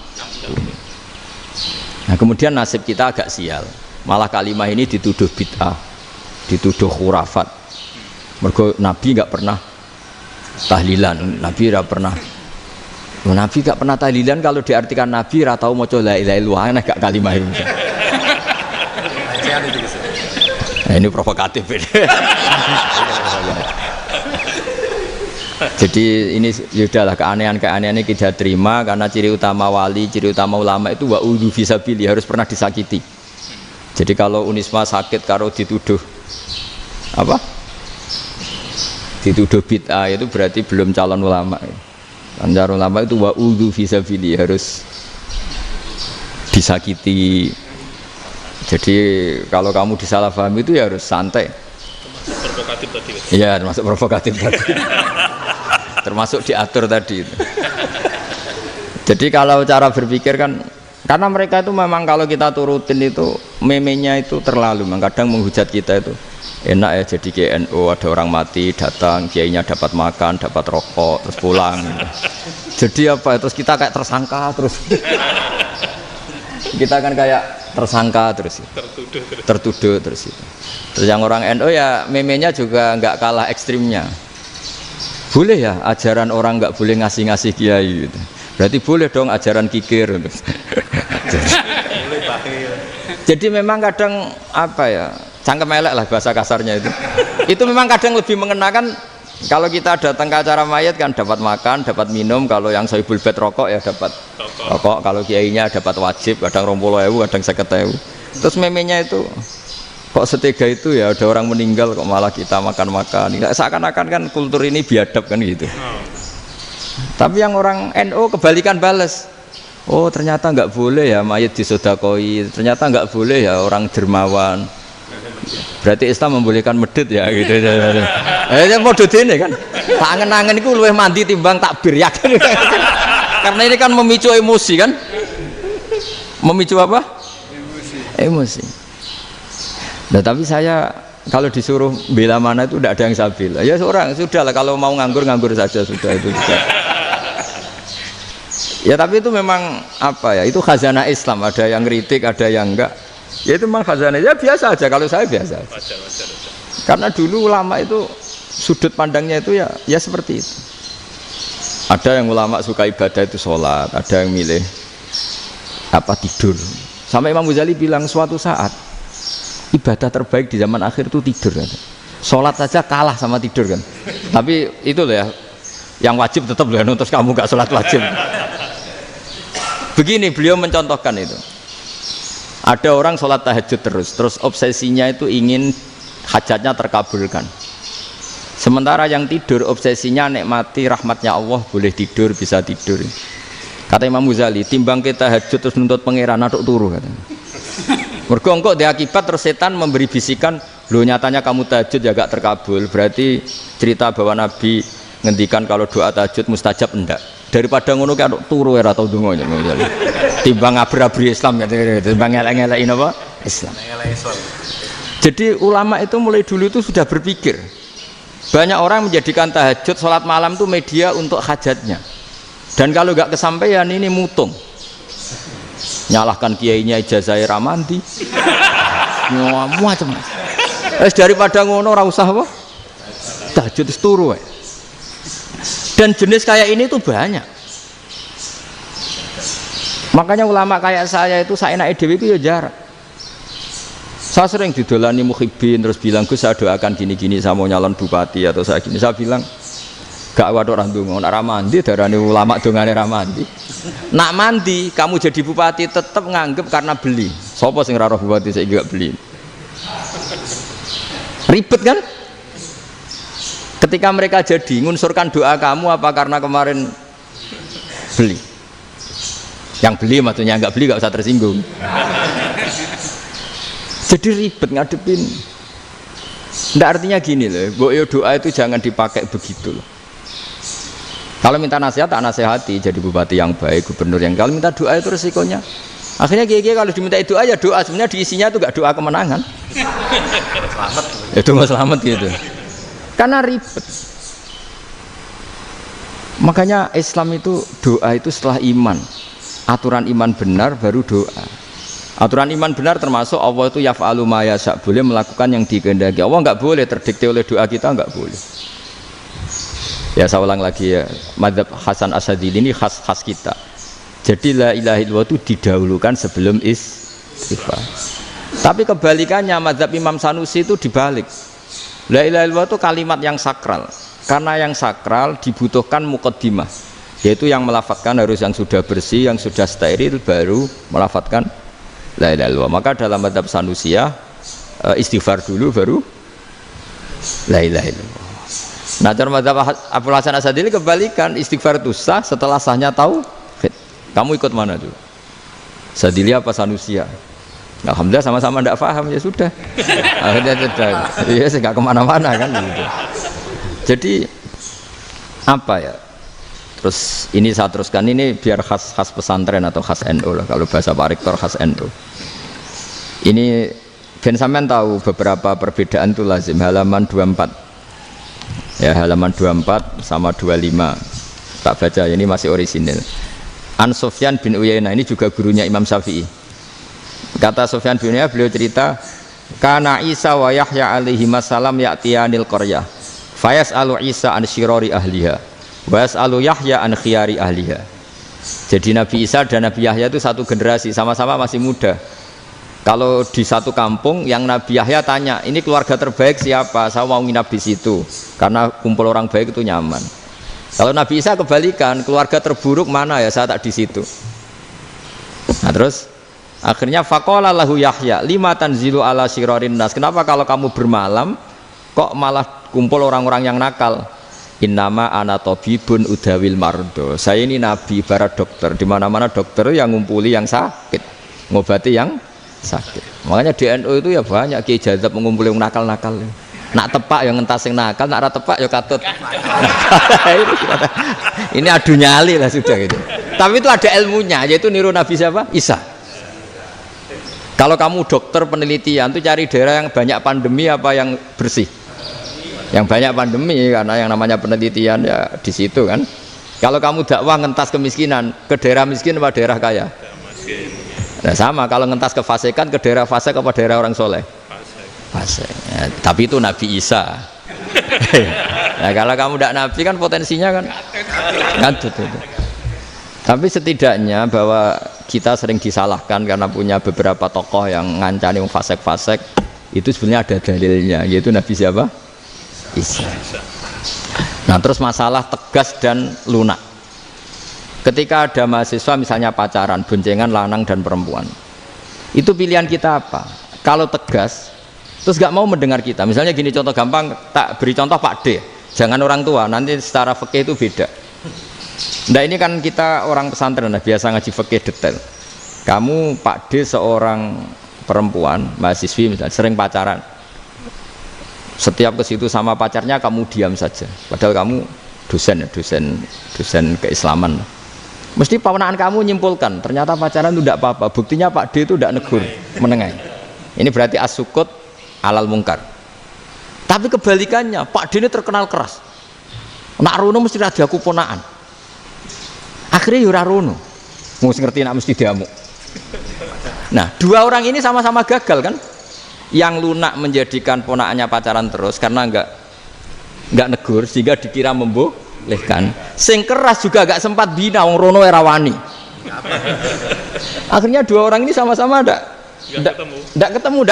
Nah, kemudian nasib kita agak sial. Malah kalimah ini dituduh bid'ah, dituduh khurafat. Mergo Nabi nggak pernah tahlilan, Nabi nggak pernah. Nabi gak pernah tahlilan, kalau diartikan Nabi ratau maca la ilaha illallah, aneh gak kalimah itu. Nah, ini provokatif ini. Jadi ini sudahlah keanehan-keanehan ini kita terima karena ciri utama wali, ciri utama ulama itu wa'udhu fisabilillah, harus pernah disakiti. Jadi kalau Unisma sakit kalau dituduh apa? Dituduh bid'ah itu berarti belum calon ulama. Anjar ulama itu wa'udhu fisabilillah, harus disakiti. Jadi kalau kamu disalahpahami itu ya harus santai. Provokatif tadi. Iya, termasuk provokatif tadi. Termasuk diatur tadi. Jadi kalau cara berpikir kan, karena mereka itu memang kalau kita turutin itu memenya itu terlalu, kadang menghujat kita itu. Enak ya jadi KNO, ada orang mati datang, kiainya dapat makan, dapat rokok, terus pulang. Jadi apa? Terus kita kayak tersangka terus. Kita kan kayak tersangka terus. Tertuduh terus itu. Terus yang orang NU ya memenya juga nggak kalah ekstrimnya. Boleh ya ajaran orang nggak boleh ngasih kiai gitu. Berarti boleh dong ajaran kikir. Jadi memang kadang apa ya, cangkem elek lah bahasa kasarnya itu. Itu memang kadang lebih mengenakan. Kalau kita datang ke acara mayat kan dapat makan, dapat minum. Kalau yang sohibul bed rokok ya dapat rokok. Kalau kiainya dapat wajib, kadang 20.000, kadang 50.000. Terus memenya itu kok setega itu ya, ada orang meninggal kok malah kita makan-makan. Seakan-akan kan kultur ini biadab kan gitu. Tapi yang orang NU kebalikan bales. Oh ternyata nggak boleh ya mayit disodakoi, ternyata nggak boleh ya orang dermawan. Berarti Islam membolehkan medit ya gitu. Model ini kan. Tak angen-angen itu luwih mandi timbang takbir ya kan. Karena ini kan memicu emosi kan. Memicu apa? Emosi. Nah tapi saya kalau disuruh bela mana itu tidak ada yang saya bela. Ya seorang sudah lah, kalau mau nganggur saja sudah itu sudah. Ya tapi itu memang apa ya, itu khazanah Islam, ada yang kritik ada yang enggak. Ya itu memang khazanah, ya biasa aja kalau saya biasa. Wajar. Karena dulu ulama itu sudut pandangnya itu ya seperti itu. Ada yang ulama suka ibadah itu sholat, ada yang milih apa tidur. Sampai Imam Ghazali bilang suatu saat ibadah terbaik di zaman akhir itu tidur kan. Sholat saja kalah sama tidur kan. Tapi itu loh ya, yang wajib tetap loh, terus kamu gak sholat wajib. Begini beliau mencontohkan itu. Ada orang sholat tahajud terus obsesinya itu ingin hajatnya terkabulkan. Sementara yang tidur obsesinya nikmati rahmatnya Allah, boleh tidur, bisa tidur. Kata Imam Ghazali, timbang kita tahajud terus nuntut pangeran aduk turu katanya. Mergo engko dia akibat terus setan memberi bisikan, lo nyatanya kamu tahajud ya gak terkabul. Berarti cerita bahwa Nabi ngendikan kalau doa tahajud mustajab enggak. Daripada ngono kan turu ora tau donga misalnya. Timbang abri-abri Islam kan, timbang ngelek-ngelekin apa? Islam. Jadi ulama itu mulai dulu itu sudah berpikir. Banyak orang menjadikan tahajud salat malam itu media untuk hajatnya. Dan kalau enggak kesampaian ini mutung. Nyalahkan kiainya ijazah ramandi. Macam. Daripada ngono ora usah apa? Tahajud wis turu wae. Dan jenis kayak ini tuh banyak. Makanya ulama kayak saya itu saenake dhewe itu ya jarak. Saya sering didolani muhibbin terus bilang, "Gus, saya doakan gini-gini, saya mau nyalon bupati atau saya gini." Saya bilang, "Gak waduh orang donga, nek ra mandi darane ulama dongane ra mandi." Nak mandi kamu jadi bupati tetap nganggep karena beli. Sopo sing ora roh bupati saiki gak beli. Ribet kan? Ketika mereka jadi ngunsurkan doa kamu apa karena kemarin beli? Yang beli maksudnya, nggak beli nggak usah tersinggung. Jadi ribet ngadepin. Nggak, artinya gini loh, doa itu jangan dipakai begitu loh. Kalau minta nasihat tak nasihati, jadi bupati yang baik, gubernur yang, kalau minta doa itu resikonya. Akhirnya gigi kalau diminta doa ya doa, sebenarnya diisinya itu nggak doa kemenangan. Selamat. Itu nggak selamat gitu. Karena ribet. Makanya Islam itu doa itu setelah iman. Aturan iman benar baru doa. Aturan iman benar termasuk Allah itu yaf'alu ma yasha, boleh melakukan yang dikehendaki. Allah enggak boleh terdikte oleh doa kita, enggak boleh. Ya saya ulang lagi ya, mazhab Hasan Asyadzili ini khas kita. Jadi la ilaha illallah itu didahulukan sebelum istighfar. Tapi kebalikannya mazhab Imam Sanusi itu dibalik. La ilaha illallah itu kalimat yang sakral. Karena yang sakral dibutuhkan muqaddimah, yaitu yang melafadzkan harus yang sudah bersih, yang sudah steril baru melafadzkan la ilaha illallah. Maka dalam mazhab Sanusiyah istighfar dulu baru la ilaha illallah. Nah, dalam mazhab Abu Hasan Asyadzili kebalikan, istighfar itu sah setelah sahnya tauhid. Kamu ikut mana tuh? Asyadzili apa Sanusiyah? Alhamdulillah sama-sama tidak paham, ya sudah. Akhirnya sudah, ya saya nggak kemana-mana kan gitu. Jadi apa ya? Terus ini saya teruskan, ini biar khas pesantren atau khas NU lah, kalau bahasa Pak Rektor khas NU. Ini Ben sampean tahu beberapa perbedaan itu lazim, halaman 24. Ya, halaman 24 sama 25. Tak baca, ini masih orisinil. An Sufyan bin Uyainah, ini juga gurunya Imam Syafi'i. Kata Sufyan bin Uyainah, beliau cerita, kana Isa wa Yahya alaihi masalam ya'tiyanil qaryah fayas'alu Isa an syirari ahliha wa yas'alu Yahya an khiyari ahliha. Jadi Nabi Isa dan Nabi Yahya itu satu generasi, sama-sama masih muda. Kalau di satu kampung yang Nabi Yahya tanya, ini keluarga terbaik siapa? Saya mau nginap di situ karena kumpul orang baik itu nyaman. Kalau Nabi Isa kebalikan, keluarga terburuk mana ya, saya tak di situ. Nah terus Akhirnya faqala lahu Yahya, lima tanzilu ala syirarin nas. Kenapa kalau kamu bermalam kok malah kumpul orang-orang yang nakal? Innama ana tabibun udawil mardo. Saya ini nabi, barat dokter. Di mana-mana dokter yang ngumpuli yang sakit, ngobati yang sakit. Makanya di NU itu ya banyak Kiai Jazab mengumpuli yang nakal-nakal. Nak tepak yang ngentas yang nakal, nak ora tepak ya katut. Ini adu nyali lah sudah gitu. Tapi itu ada ilmunya, yaitu niru Nabi siapa? Isa. Kalau kamu dokter penelitian tuh cari daerah yang banyak pandemi apa yang bersih? Yang banyak pandemi, karena yang namanya penelitian ya di situ kan. Kalau kamu dakwah ngentas kemiskinan, ke daerah miskin apa daerah kaya? Nah, sama kalau ngentas kefasikan, ke daerah fasik apa daerah orang soleh? Fasik. Ya, tapi itu Nabi Isa. Nah, kalau kamu tidak Nabi kan potensinya kan ngantut itu. Tapi setidaknya bahwa kita sering disalahkan karena punya beberapa tokoh yang ngancani fasik-fasik, itu sebenarnya ada dalilnya, yaitu Nabi siapa? Isa. Nah, terus masalah tegas dan lunak. Ketika ada mahasiswa misalnya pacaran, boncengan lanang dan perempuan, itu pilihan kita apa? Kalau tegas, terus gak mau mendengar kita. Misalnya gini, contoh gampang, tak beri contoh Pak D, jangan orang tua, nanti secara fikih itu beda. Nah, ini kan kita orang pesantren, nah, biasa ngaji fikih detail. Kamu Pak D seorang perempuan, mahasiswi misalnya, sering pacaran. Setiap ke situ sama pacarnya kamu diam saja. Padahal kamu dosen keislaman. Mesti pawanaan kamu nyimpulkan, ternyata pacaran itu tidak apa-apa. Buktinya Pak D itu tidak negur, menengahi. Ini berarti as-sukut alal mungkar. Tapi kebalikannya, Pak D ini terkenal keras. Nak rono mesti ada aku ponaan. Akhirnya yura rono. Mesti ngerti nak mesti diamuk. Nah, dua orang ini sama-sama gagal kan? Yang lunak menjadikan ponaannya pacaran terus karena enggak negur sehingga dikira membolehkan. Sing keras juga enggak sempat bina wong rono era wani. Akhirnya dua orang ini sama-sama enggak ketemu,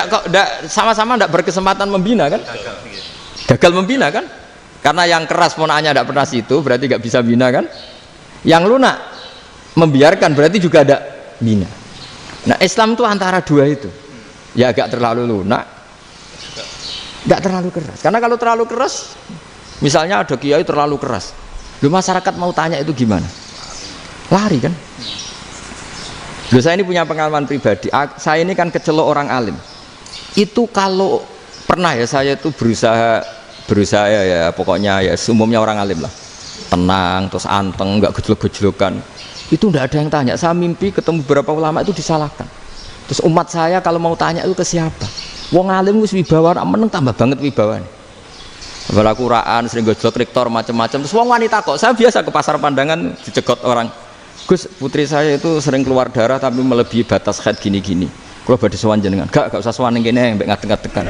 sama-sama enggak berkesempatan membina kan? Gagal membina kan? Karena yang keras ponaannya enggak pernah situ, berarti enggak bisa bina kan? Yang lunak membiarkan berarti juga ada bina. Nah, Islam itu antara dua itu. Ya agak terlalu lunak, enggak terlalu keras. Karena kalau terlalu keras, misalnya ada kiai terlalu keras, lu masyarakat mau tanya itu gimana? Lari kan? Lu saya ini punya pengalaman pribadi. Saya ini kan kecelok orang alim. Itu kalau pernah ya saya itu berusaha ya pokoknya ya umumnya orang alim lah. Tenang, terus anteng, enggak gejlok-gejlokan. Itu enggak ada yang tanya. Saya mimpi ketemu beberapa ulama itu disalahkan. Terus umat saya kalau mau tanya itu ke siapa? Wong alim wis wibawa, meneng tambah banget wibawane. Bala Quran sering gojlok rektor macam-macam. Terus wong wanita kok, saya biasa ke pasar pandangan dicegot orang. Gus, putri saya itu sering keluar darah tapi melebihi batas haid gini-gini. Kalau badhe sowan jenengan, gak usah sowan ning kene mbek ngadeg-ngadegan.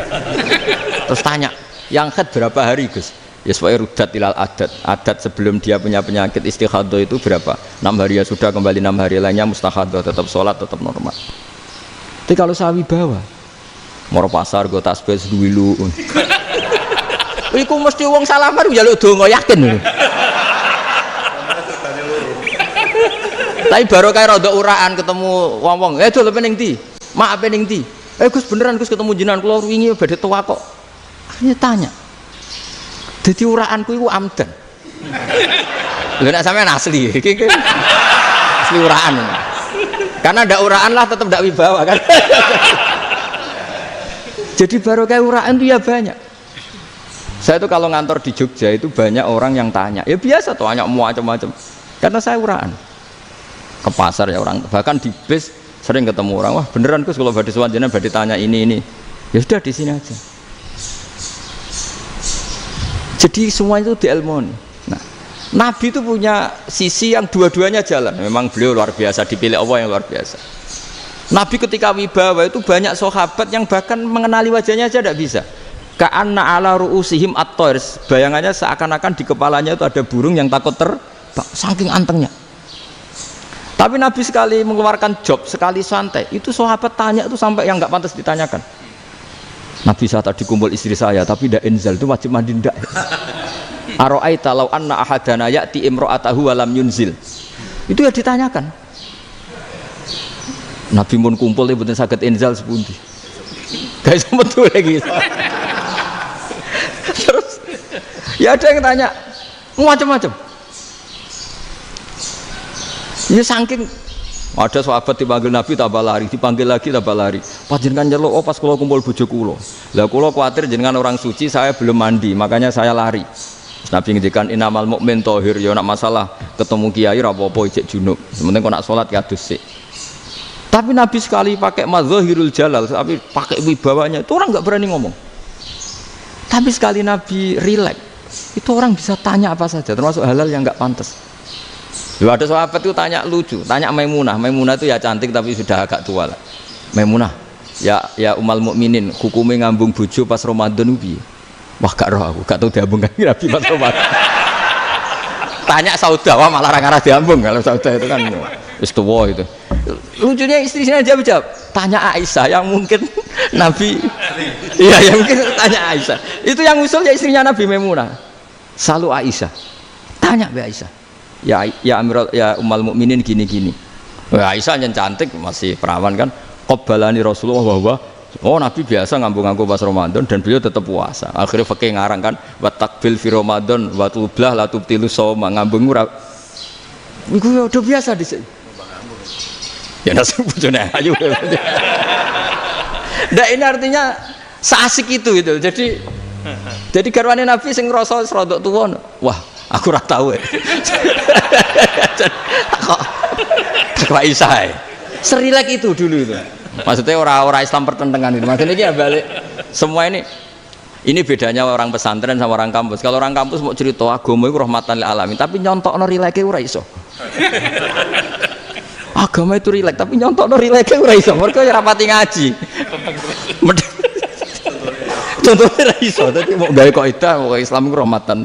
Terus tanya, yang haid berapa hari, Gus? Ya supaya rudat ilal adat sebelum dia punya penyakit istighadah itu berapa? 6 hari ya sudah, kembali 6 hari lainnya mustahadah, tetap sholat tetap normal. Tapi kalau saya wibawa moro pasar go tasbih duwilu iku mesti wong salaman njaluk donga yakin lho. Tapi baru kayak rada uraan ketemu wong-wong, dol pening ndi? Mak pening ndi? Gus beneran Gus ketemu jenengan kula wingi badhe tuwa kok. Akhirnya tanya. Dadi uraanku iku amdan. Lho nek sampean asli iki asli uraan. Karena ndak uraan lah tetap ndak wibawa kan. Jadi baru kayak uraan itu ya banyak. Saya itu kalau ngantor di Jogja itu banyak orang yang tanya. Ya biasa tuh tanya macam-macam. Karena saya uraan. Ke pasar ya orang, bahkan di bis sering ketemu orang, wah beneran Gus kalau badhe sowan jenengan badhe tanya ini. Ya sudah di sini aja. Jadi semua itu diilmoni. Nah, Nabi itu punya sisi yang dua-duanya jalan. Memang beliau luar biasa, dipilih Allah yang luar biasa. Nabi ketika wibawa itu banyak sahabat yang bahkan mengenali wajahnya aja tidak bisa. Ka'anna ala ru'usihim at-thair. Bayangannya seakan-akan di kepalanya itu ada burung yang takut terbang, saking antengnya. Tapi Nabi sekali mengeluarkan job, sekali santai, itu sahabat tanya itu sampai yang nggak pantas ditanyakan. Nabi saat tadi kumpul istri saya, tapi tidak inzal itu wajib mandi ndak. Aro'aita law anna ahadana ya'ti imro'atahu walam yunzil. Itu ya ditanyakan. Nabi mun kumpul e mboten saged inzal sepundi. Guys metu lagi. Terus ya ada yang tanya macam-macam. Ya saking ada sahabat dipanggil Nabi tambah lari, dipanggil lagi tambah lari. Panjenengan nyeluk, oh pas kula kumpul bojo kula. Lah kula kuwatir jenengan orang suci, saya belum mandi, makanya saya lari. Terus Nabi ngendikan innamal mukmin thahir, ya nak masalah ketemu kiai ra apa-apa ijek junub. Sementing kok nak salat ya adus sik. Tapi Nabi sekali pakai madzahirul jalal, tapi pakai wibawanya, itu orang nggak berani ngomong. Tapi sekali Nabi rileks, itu orang bisa tanya apa saja, termasuk halal yang nggak pantas. Lalu ada sahabat itu tanya lucu, tanya Maimunah. Maimunah itu ya cantik tapi sudah agak tua lah. Maimunah, ya umal mukminin, hukumnya ngambung bojo pas Ramadan ubi. Wah gak roh aku, gak tahu diambung kan Nabi pas Ramadan. Tanya Saudah, wah malah orang arah diambung kalau Saudah itu kan istuwa itu. Lucunya istrinya jawab, tanya Aisyah yang mungkin Nabi, iya yang mungkin tanya Aisyah. Itu yang usul ya istrinya Nabi Maimunah. Selalu Aisyah, tanya be Aisyah. Ya Amirul ya umal mukminin gini-gini. Aisyah yang cantik masih perawan kan. Qabbalani Rasulullah bahwa oh Nabi biasa ngambung-ngambung pas Ramadan dan beliau tetap puasa. Akhirnya fakih ngarang kan wa takbil fi Ramadan wa tublah la tubtilu shauma ngambung ora. Iku ya udah biasa di sini. Ya nasi bojone ayu. Ndak ini artinya seasik itu gitu. Jadi garwane Nabi sing ngrasa rodok tuwa. Wah, aku ora tahu ya. Kok Aisyah. Serilek itu dulu itu. Maksudnya orang Islam pertentangan itu. Maksudnya ini balik semua ini bedanya orang pesantren sama orang kampus. Kalau orang kampus mau cerita agama itu rahmatan lil alamin, tapi nyontokno rileke ora iso. Agama itu rilek, tapi nyontokno rileke ora iso. Mergo ora pati ngaji. Contohnya ora iso, dadi mau gawe kaidah kok Islam itu rahmatan.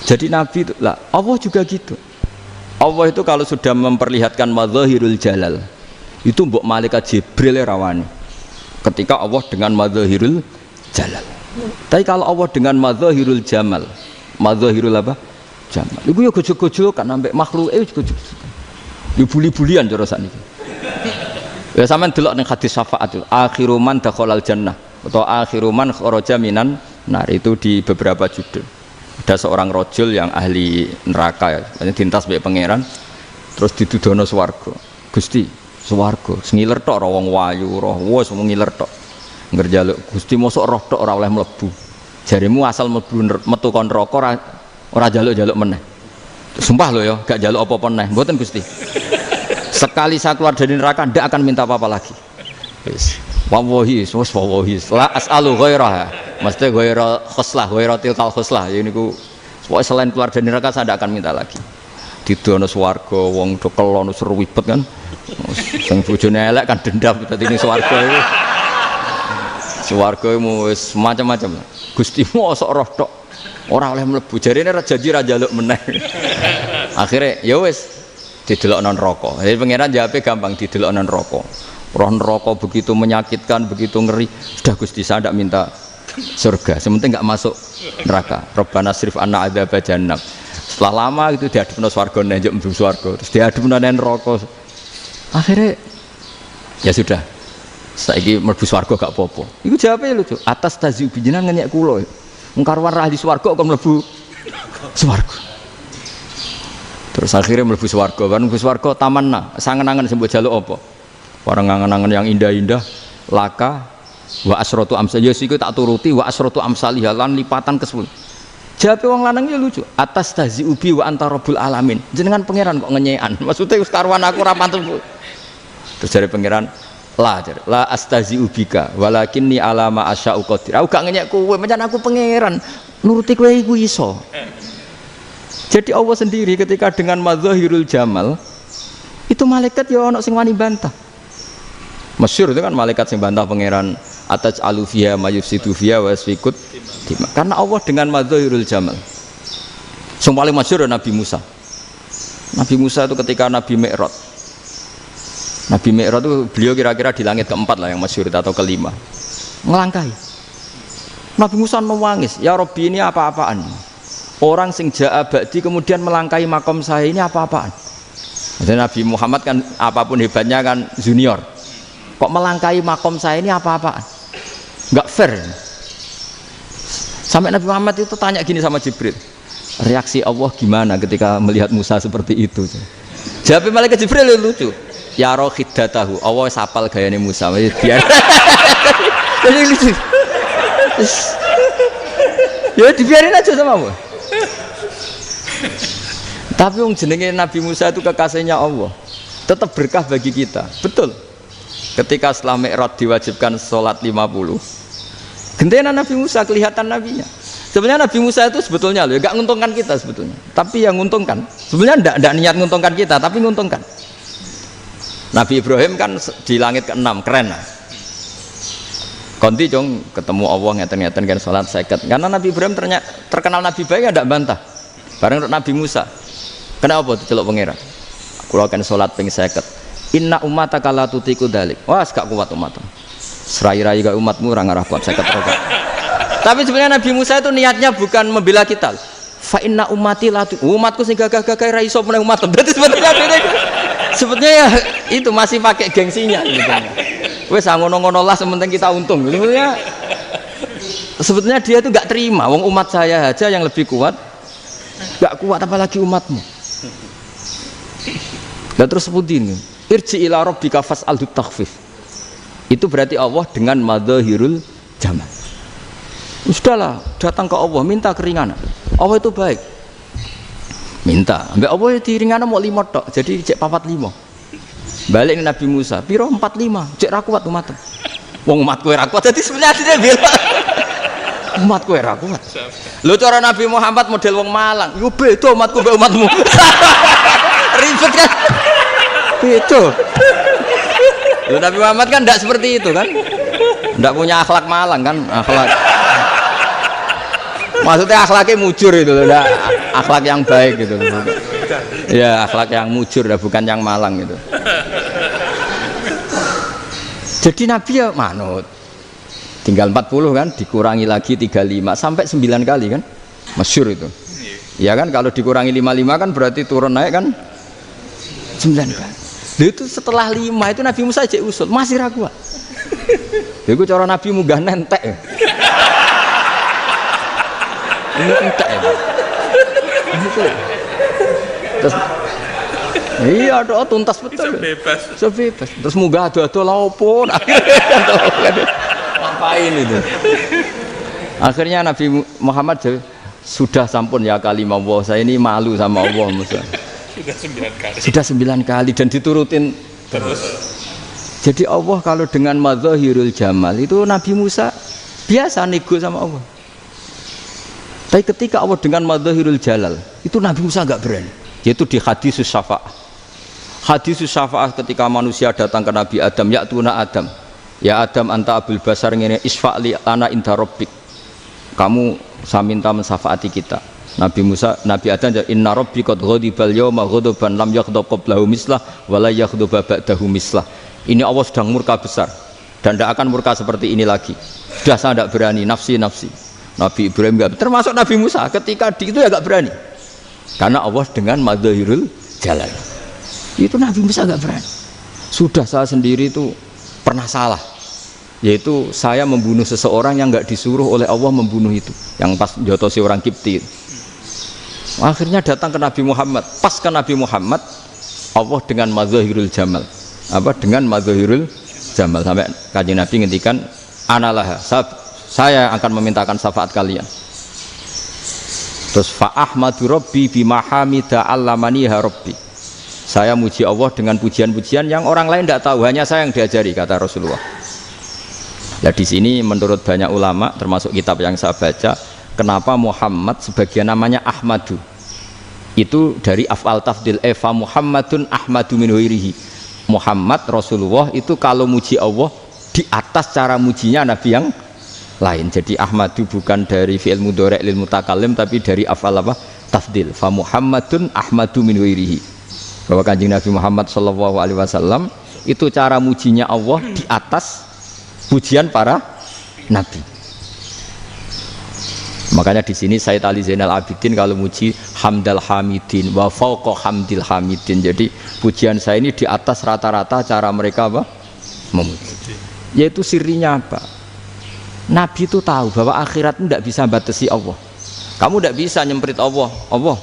Jadi Nabi itu lah, Allah juga gitu. Allah itu kalau sudah memperlihatkan madzahirul jalal, itu mbok malaikat Jibril rawani. Ketika Allah dengan madzahirul jalal. Tapi kalau Allah dengan madzahirul jamal, madzahirul apa? Jamal. Iku yo gojol-gojol kan ambek makhluk gojol. Yo buli-bulian cara sakniki. Ya sampean delok ning hadis syafaat itu, akhiru man dakhalal jannah atau akhiru man kharaja minan nar itu di beberapa judul. Ada seorang rojul yang ahli neraka ya, dintas mbek pangeran terus ditudono swarga. Gusti, swarga sengiler tok ora wong wayu roh wis ngiler tok. Ngerjaluk Gusti mosok roh tok ora oleh mlebu. Jarimu asal mlebu metu kon neraka ora jaluk-jaluk meneh. Sumpah lho ya, gak jaluk apa-apa meneh. Mboten Gusti. Sekali saya keluar dari neraka ndak akan minta apa-apa lagi. Wis. Wallahi, wallahi. La as'alu ghairaha. Mesti ghaira khoslah, ghaira tilkal khoslah. Ya niku pokoke selain keluar dari neraka saya ndak akan minta lagi. Didono swarga wong do kelon seru wibet kan. Sing bojone elek kan dendam dadi ning swarga iku. Swarga wis macam-macam. Gusti mosok roh tok ora oleh mlebu. Jarine ra janji ra njaluk meneh. Akhire ya wis didelokno neraka. Jadi pangeran jawabe gampang didelokno neraka. Roh neraka begitu menyakitkan, begitu ngeri. Sudah Gusti saya tidak minta surga, sementing nggak masuk neraka. Rabbana srif anna adzaba jahannam. Setelah lama itu diadepno swarga nenjuk mlebu swarga, terus diadepno neraka. Akhirnya ya sudah. Saiki mlebu swarga gak apa-apa. Iku jawabe lucu. Atas taziub jenengan ngenyek kula. Wong karuan ra di swarga kok mlebu swarga. Terus akhirnya mlebu swarga, kan mlebu swarga tamanna, sangen-angen sing mbok jaluk apa? Orang ngangen-angen yang indah-indah, laka wa asratu amsal. Ya siku tak turuti wa asratu amsalih lan lipatan ke-10. Jawabe wong lanang ya lucu. Atas taziubi wa anta rabbul alamin. Jenengan pangeran kok ngenyekan. Maksudnya wis karuan aku ora pantes. Terus jare pangeran, la astaziubika walakinni alama asya'u qadir. Aku gak ngenyek kowe, pancen aku pangeran. Nuruti kowe iku iso. Jadi Allah sendiri ketika dengan madzahirul jamal itu malaikat ya ono sing wani bantah. Masyhur itu kan malaikat sing bantah pangeran atas alufia mayufsidu fiha wasfikut. Karena Allah dengan madzahirul jamal. Yang paling masyhur Nabi Musa. Nabi Musa itu ketika Nabi Mi'raj. Nabi Mi'raj itu beliau kira-kira di langit keempat lah yang masyhur atau kelima. Ngelangkai. Nabi Musa nangis, ya Rabbi ini apa-apaan? Orang sing ja'a ba'di kemudian melangkai makom saya ini apa-apaan? Dan Nabi Muhammad kan apapun hebatnya kan junior. Kok melangkahi makom saya ini apa-apaan? Enggak fair. Sampai Nabi Muhammad itu tanya gini sama Jibril, reaksi Allah gimana ketika melihat Musa seperti itu? Jawab malaikat Jibril lucu. Ya roh khiddatahu, Allah sapal gayane Musa. Biar. Jadi lucu. Ya dibiarin aja sama Allah. Tapi yang jenenge Nabi Musa itu kekasihnya Allah, tetap berkah bagi kita. Betul. Ketika setelah Mi'raj diwajibkan sholat 50, gentena Nabi Musa kelihatan nabinya. Sebenarnya Nabi Musa itu sebetulnya loh, gak nguntungkan kita sebetulnya. Tapi yang nguntungkan, sebenarnya ndak niat nguntungkan kita, tapi nguntungkan. Nabi Ibrahim kan di langit ke-6, keren lah. Konti jong ketemu Allah ngeten-ngeten kan sholat 50. Karena Nabi Ibrahim terkenal Nabi baik, ndak bantah. Bareng Nabi Musa. Kenapa diceluk pangeran? Kula kan salat ping 50. Inna ummataka la tutiku dalik. Wah, gak kuat umatmu. Serai-rai gak umatmu ora ngarah kuat 50 rakaat. Tapi sebenarnya Nabi Musa itu niatnya bukan membela kita. Fa inna ummati la umatku sing gagah-gagah ra iso meneng umat. Berarti sebetulnya ya itu masih pakai gengsinya gitu. Wes ngono-ngono lah sementing kita untung. Sebetulnya dia itu gak terima wong umat saya aja yang lebih kuat. Gak kuat apalagi umatmu. Dan terus sebutin irji ila rabbika fas'alhu takhfif. Itu berarti Allah dengan madzahirul jamal. Sudahlah, datang ke Allah minta keringanan. Allah itu baik. Minta, ambek Allah ya diringanan mau 5 tok. Jadi cek 45. Balik Nabi Musa, piro 45, cek ra kuat umat. Wong umatku ra kuat. Jadi sebenarnya dia bilang umatku ra kuat. Lho cara Nabi Muhammad model wong Malang, yo beda umatku mbek umatmu. Ribet kan? Beda. Lho Nabi Muhammad kan enggak seperti itu kan? Enggak punya akhlak Malang kan? Akhlak. Maksudnya akhlaknya mujur itu loh, enggak akhlak yang baik gitu loh. Ya, akhlak yang mujur bukan yang Malang gitu. Jadi Nabi ya manut. Tinggal 40 kan, dikurangi lagi 35 sampai 9 kali kan, masyhur itu. Ya kan kalau dikurangi 55 kan berarti turun naik kan 9 kali. Itu setelah 5 itu Nabi Musa cek usul masih ragu. Itu cara Nabi munggah nentek. Ini entek ya. Terus iya doa tuntas betul. Sebebas. Terus munggah ado-ado laopon. Ngapain itu? Akhirnya Nabi Muhammad sudah sampun ya kalimah Allah, saya ini malu sama Allah Musa. Sudah 9 kali dan diturutin terus. Jadi Allah kalau dengan madzahirul jamal itu Nabi Musa biasa nego sama Allah. Tapi ketika Allah dengan madzahirul jalal itu Nabi Musa enggak berani. Yaitu di hadisus syafa'ah. Hadisus syafa'ah ketika manusia datang ke Nabi Adam, ya'tuna Adam. Ya Adam anta abul basar ngene isfa'li ana inda rabbik. Kamu saya minta mensafaati kita. Nabi Musa, Nabi Adam inna rabbi qad ghadibal yawma ghadaban lam yaghdab qablahu mislah wa la yaghdab ba'dahu mislah. Ini Allah sedang murka besar dan tidak akan murka seperti ini lagi. Sudah saya tidak berani nafsi. Nabi Ibrahim enggak, termasuk Nabi Musa ketika di itu ya enggak berani. Karena Allah dengan madzahirul jalal. Itu Nabi Musa enggak berani. Sudah saya sendiri itu pernah salah, yaitu saya membunuh seseorang yang enggak disuruh oleh Allah membunuh itu, yang pas jotosi orang Kipti. Akhirnya datang ke Nabi Muhammad, pas ke Nabi Muhammad Allah dengan madzahirul jamal, dengan madzahirul jamal sampai Kanjeng Nabi ngendikan analah, saya akan memintakan syafaat kalian. Terus fa ahmadu rabbi bima hamida allamaniha rabbi. Saya muji Allah dengan pujian-pujian yang orang lain tidak tahu, hanya saya yang diajari, kata Rasulullah. Ya di sini menurut banyak ulama, termasuk kitab yang saya baca, kenapa Muhammad sebagian namanya Ahmadu? Itu dari af'al tafdil, fa Muhammadun Ahmadu min ghairihi. Muhammad Rasulullah itu kalau muji Allah di atas cara mujinya Nabi yang lain. Jadi Ahmadu bukan dari fi'il mudhari' lil mutakallim, tapi dari af'al apa? Tafdil. Fa Muhammadun Ahmadu min ghairihi. Bahwa Kanjeng Nabi Muhammad SAW itu cara mujinya Allah di atas pujian para nabi. Makanya di sini Sayyid Ali Zainal Abidin kalau muji hamdal hamidin wa fauqa hamdil hamidin. Jadi pujian saya ini di atas rata-rata cara mereka apa? Memuji. Yaitu sirinya apa? Nabi itu tahu bahwa akhirat itu tidak bisa batasi Allah. Kamu tidak bisa nyemprit Allah. Allah,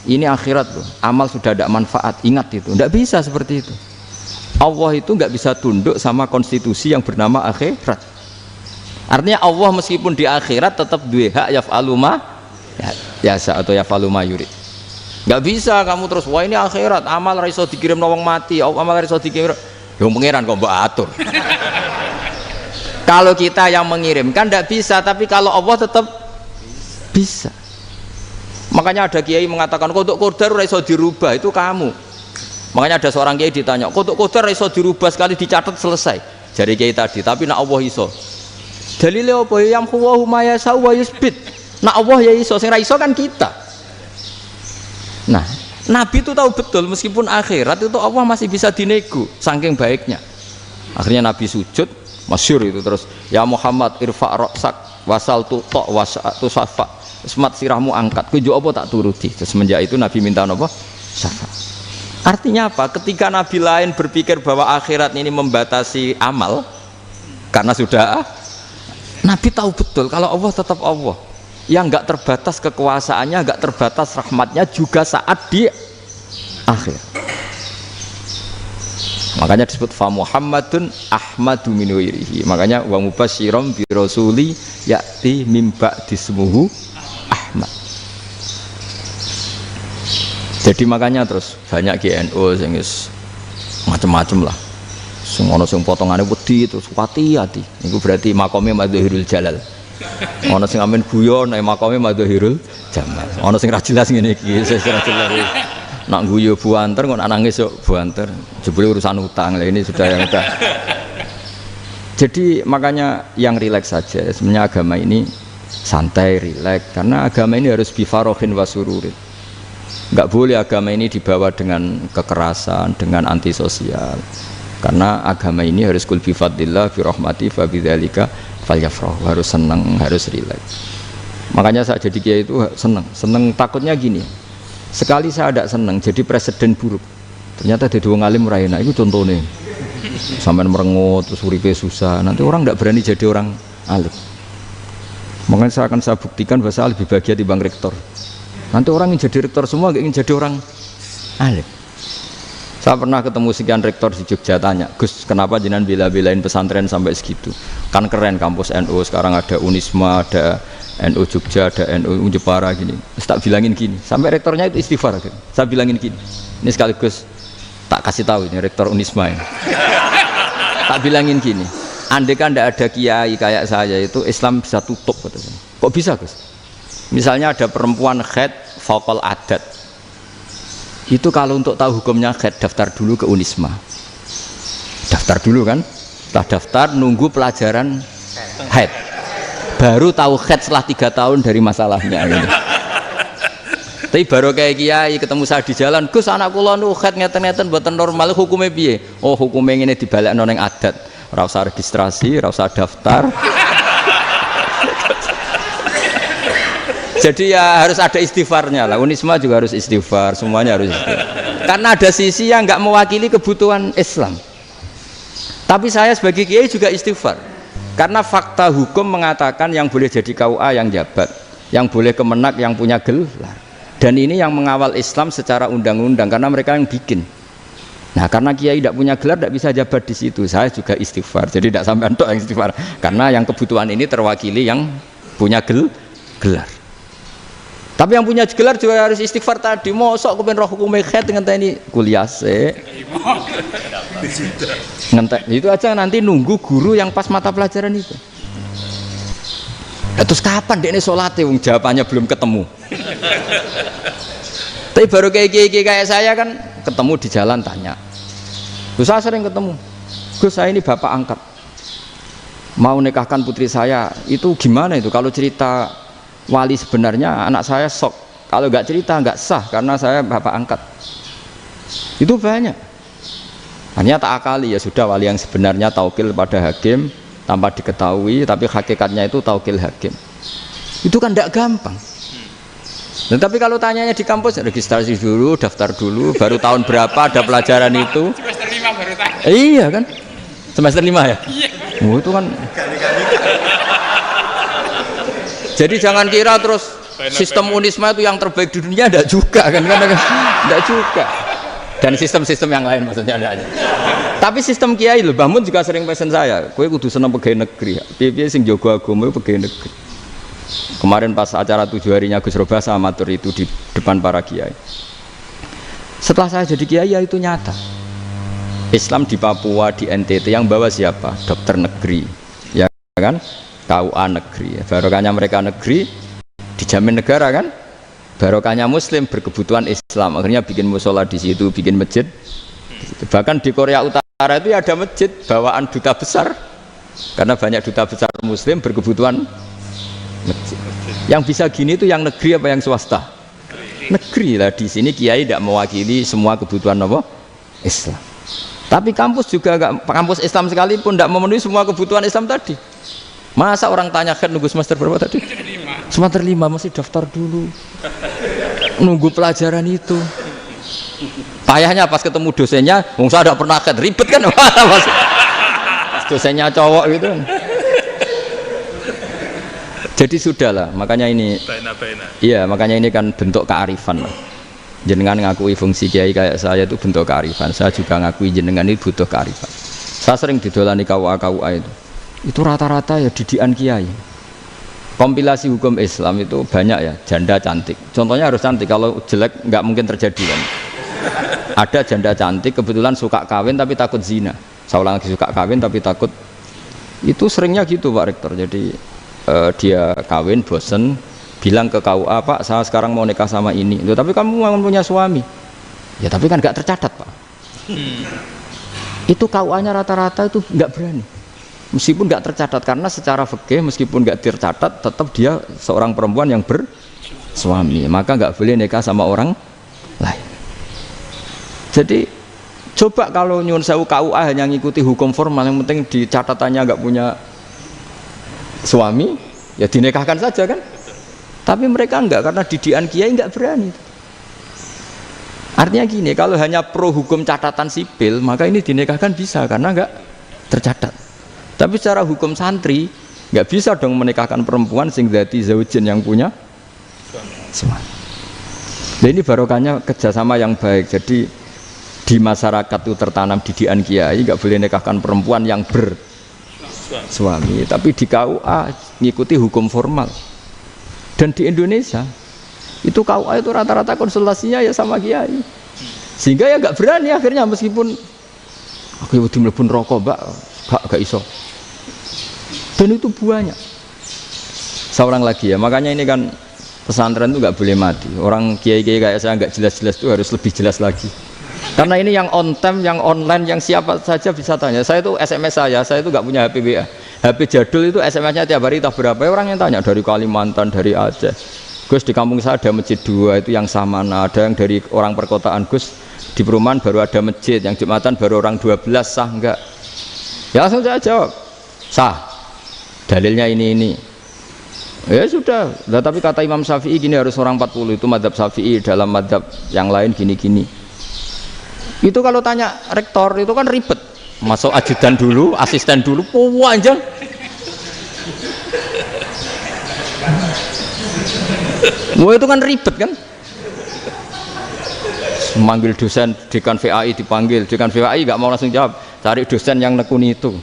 ini akhirat loh. Amal sudah tidak manfaat. Ingat itu. Tidak bisa seperti itu. Allah itu nggak bisa tunduk sama konstitusi yang bernama akhirat. Artinya Allah meskipun di akhirat tetap duwe hak yaf'alu ma yasa atau yaf'alu ma yurid. Nggak bisa kamu terus wah ini akhirat amal ra iso dikirim wong mati, amal ra iso dikirim. Ya pangeran kok mbok atur. Kalau kita yang mengirimkan tidak bisa, tapi kalau Allah tetap bisa. Makanya ada kiai mengatakan kodok qadar ora iso dirubah, itu kamu. Makanya ada seorang kiai ditanya, kodok qadar ora iso dirubah sekali dicatat selesai. Jadi kiai tadi, tapi nak Allah iso. Dalile apa ya huwa ma yasha wa yusbit. Nak Allah ya iso, sing ra iso kan kita. Nah, Nabi itu tahu betul meskipun akhirat itu Allah masih bisa dinego saking baiknya. Akhirnya Nabi sujud, masyhur itu terus, ya Muhammad irfa' ra'sak wasal tu ta wasatu safa. Semat sirahmu angkat, kujo apa tak turuti. Semenjak itu Nabi minta apa? Syafa. Artinya apa? Ketika Nabi lain berpikir bahwa akhirat ini membatasi amal karena sudah Nabi tahu betul kalau Allah tetap Allah yang nggak terbatas kekuasaannya, nggak terbatas rahmatnya juga saat di akhir. Makanya disebut fa Muhammadun Ahmadu min wirihi. Makanya wa mubasyiram bi rasuli ya'ti mim ba'di ismuhu Ahmad. Jadi makanya terus banyak GNU sing macam-macam lah. Sing ana sing potongane wedi terus hati-hati. Niku berarti makome Madhahirul Jalal. Ana sing amen guyon nek makome Madhahirul Jamal. Ana sing ra jelas ngene iki, sing ra jelas. Nak guyu buanter kok nangis kok buanter. Jebule urusan utang. Lah ini sudah yang udah. Jadi makanya yang rileks saja. Sebenarnya agama ini santai, rileks karena agama ini harus bifarohin wasururin. Enggak boleh agama ini dibawa dengan kekerasan, dengan antisosial. Karena agama ini harus kul bi fadlillah bi rahmati fa bidzalika falyafrahu, harus senang, harus rileks. Makanya saya jadi kiai itu senang takutnya gini. Sekali saya tidak senang jadi presiden buruk. Ternyata jadi wong alim ora enak, itu contohnya. Sampai merengut terus uripe susah, nanti orang tidak berani jadi orang alim. Makanya saya buktikan bahwa saya lebih bahagia dibanding rektor. Nanti orang ingin jadi rektor semua, ingin jadi orang alim. Saya pernah ketemu sekian rektor di Jogja, tanya, Gus, kenapa jenengan bela-belain pesantren sampai segitu? Kan keren kampus NU, sekarang ada Unisma, ada NU Jogja, ada NU Jepara gini. Terus tak bilangin gini, sampai rektornya itu istighfar. Gitu. Saya bilangin gini, ini sekaligus tak kasih tahu ini rektor Unisma ini. Tak bilangin gini, andai kan tidak ada kiai kayak saya itu Islam bisa tutup. Katanya. Kok bisa, Gus? Misalnya ada perempuan haid faqal adat. Itu kalau untuk tahu hukumnya haid daftar dulu ke Unisma. Daftar dulu kan? Setelah daftar nunggu pelajaran haid. Baru tahu haid setelah 3 tahun dari masalahnya. Gitu. Tapi baru kayak kiai ketemu saya di jalan, Gus anak kula nu haid ngeten-ngeten mboten normal hukumnya piye? Oh hukumnya ngene dibalekno ning adat. Ora usah registrasi, ora usah daftar. Jadi ya harus ada istighfarnya lah. Unisma juga harus istighfar, semuanya harus istighfar. Karena ada sisi yang nggak mewakili kebutuhan Islam. Tapi saya sebagai kiai juga istighfar. Karena fakta hukum mengatakan yang boleh jadi KUA yang jabat, yang boleh kemenak yang punya gelar. Dan ini yang mengawal Islam secara undang-undang karena mereka yang bikin. Nah karena kiai tidak punya gelar tidak bisa jabat di situ. Saya juga istighfar. Jadi tidak sampai untuk yang istighfar. Karena yang kebutuhan ini terwakili yang punya gelar. Tapi yang punya gelar juga harus istighfar tadi. Mosok kepen roh hukum haid dengan ini kuliah se. Ngentek itu aja nanti nunggu guru yang pas mata pelajaran itu. Nah, terus kapan dekne salate wong jawabannya belum ketemu. Tapi baru kayak saya kan ketemu di jalan tanya. Gus saya sering ketemu. Gus saya ini bapak angkat. Mau nikahkan putri saya itu gimana itu kalau cerita wali sebenarnya anak saya sok, kalau nggak cerita nggak sah karena saya bapak angkat. Itu banyak. Hanya tak akali ya sudah wali yang sebenarnya taukil pada hakim tanpa diketahui, tapi hakikatnya itu taukil hakim. Itu kan tidak gampang. Nah, tapi kalau tanyanya di kampus, registrasi dulu, daftar dulu, baru tahun berapa ada pelajaran itu. Semester 5 baru tanya. Iya kan? Semester 5 ya? Iya. Oh, itu kan. Jadi jangan kira terus sistem Unisma itu yang terbaik di dunia, tidak juga kan? Tidak juga. Dan sistem-sistem yang lain maksudnya ada. Tapi sistem kiai loh, Mbah Mun juga sering pesen saya, kowe kudu seneng pegawai negeri. Piye-piye sing jaga agama pegawai negeri. Kemarin pas acara 7 harinya Gus Roba sama matur itu di depan para kiai. Setelah saya jadi kiai ya itu nyata. Islam di Papua, di NTT yang bawa siapa? Dokter negeri, ya kan? KUA negeri. Barokahnya mereka negeri dijamin negara kan? Barokahnya Muslim berkebutuhan Islam. Akhirnya bikin musola di situ, bikin masjid. Bahkan di Korea Utara itu ada masjid bawaan duta besar, karena banyak duta besar Muslim berkebutuhan masjid. Yang bisa gini itu yang negeri apa yang swasta? Negeri lah. Di sini kiai tidak mewakili semua kebutuhan apa? Islam. Tapi kampus juga enggak, kampus Islam sekalipun tidak memenuhi semua kebutuhan Islam tadi. Masa orang tanya kan nunggu semester berapa tadi? Semester 5 masih daftar dulu. Nunggu pelajaran itu. Payahnya pas ketemu dosennya, saya tidak pernah kan ribet kan? Pas dosennya cowok gitu. Jadi sudahlah, makanya ini. Iya, makanya ini kan bentuk kearifan lah. Jenengan ngakui fungsi kiai kayak saya itu bentuk kearifan. Saya juga ngakui jenengan ini butuh kearifan. Saya sering didolani KUA itu. Itu rata-rata ya didikan kiai. Kompilasi hukum Islam itu banyak ya, janda cantik. Contohnya harus cantik, kalau jelek nggak mungkin terjadi kan. Ada janda cantik kebetulan suka kawin tapi takut zina. Saya ulang lagi, suka kawin tapi takut. Itu seringnya gitu Pak Rektor. Jadi dia kawin bosen, bilang ke KUA, Pak saya sekarang mau nikah sama ini. Loh, tapi kamu mau punya suami. Ya tapi kan nggak tercatat Pak. Itu KUA-nya rata-rata itu nggak berani. Meskipun nggak tercatat, karena secara fikih meskipun nggak tercatat tetap dia seorang perempuan yang bersuami, maka nggak boleh nikah sama orang lain. Jadi coba kalau nyun sewu KUA hanya ngikuti hukum formal, yang penting di catatannya nggak punya suami, ya dinikahkan saja kan. Tapi mereka enggak, karena didikan kiai nggak berani. Artinya gini, kalau hanya pro hukum catatan sipil, maka ini dinikahkan bisa karena nggak tercatat. Tapi secara hukum santri nggak bisa dong menikahkan perempuan sing dadi zaujin yang punya suami. Nah, ini barokahnya kerjasama yang baik. Jadi di masyarakat itu tertanam didikan kiai, nggak boleh nikahkan perempuan yang bersuami. Tapi di KUA ngikuti hukum formal. Dan di Indonesia itu KUA itu rata-rata konsultasinya ya sama kiai. Sehingga ya nggak berani akhirnya, meskipun aku udah mlebu rokok mbak, gak iso. Dan itu banyak. Seorang lagi ya, makanya ini kan pesantren itu nggak boleh mati. Orang kiai-kiai kayak saya nggak jelas-jelas itu harus lebih jelas lagi. Karena ini yang on time, yang online, yang siapa saja bisa tanya. Saya itu SMS saya itu nggak punya HP WA. HP jadul itu SMS-nya tiap hari tak berapa. Orang yang tanya dari Kalimantan, dari Aceh. Gus di kampung saya ada masjid 2 itu yang Samana, ada yang dari orang perkotaan. Gus di perumahan baru ada masjid, yang Jumatan baru orang 12, sah enggak? Ya langsung saya jawab, sah. Dalilnya ini. Ya sudah. Nah, tapi kata Imam Syafi'i gini, harus orang 40, itu madzhab Syafi'i, dalam madzhab yang lain gini-gini. Itu kalau tanya rektor itu kan ribet. Masuk ajudan dulu, asisten dulu, panjang. Wah itu kan ribet kan. Memanggil dosen, dekan VAI dipanggil, dekan VAI nggak mau langsung jawab, cari dosen yang nekuni itu.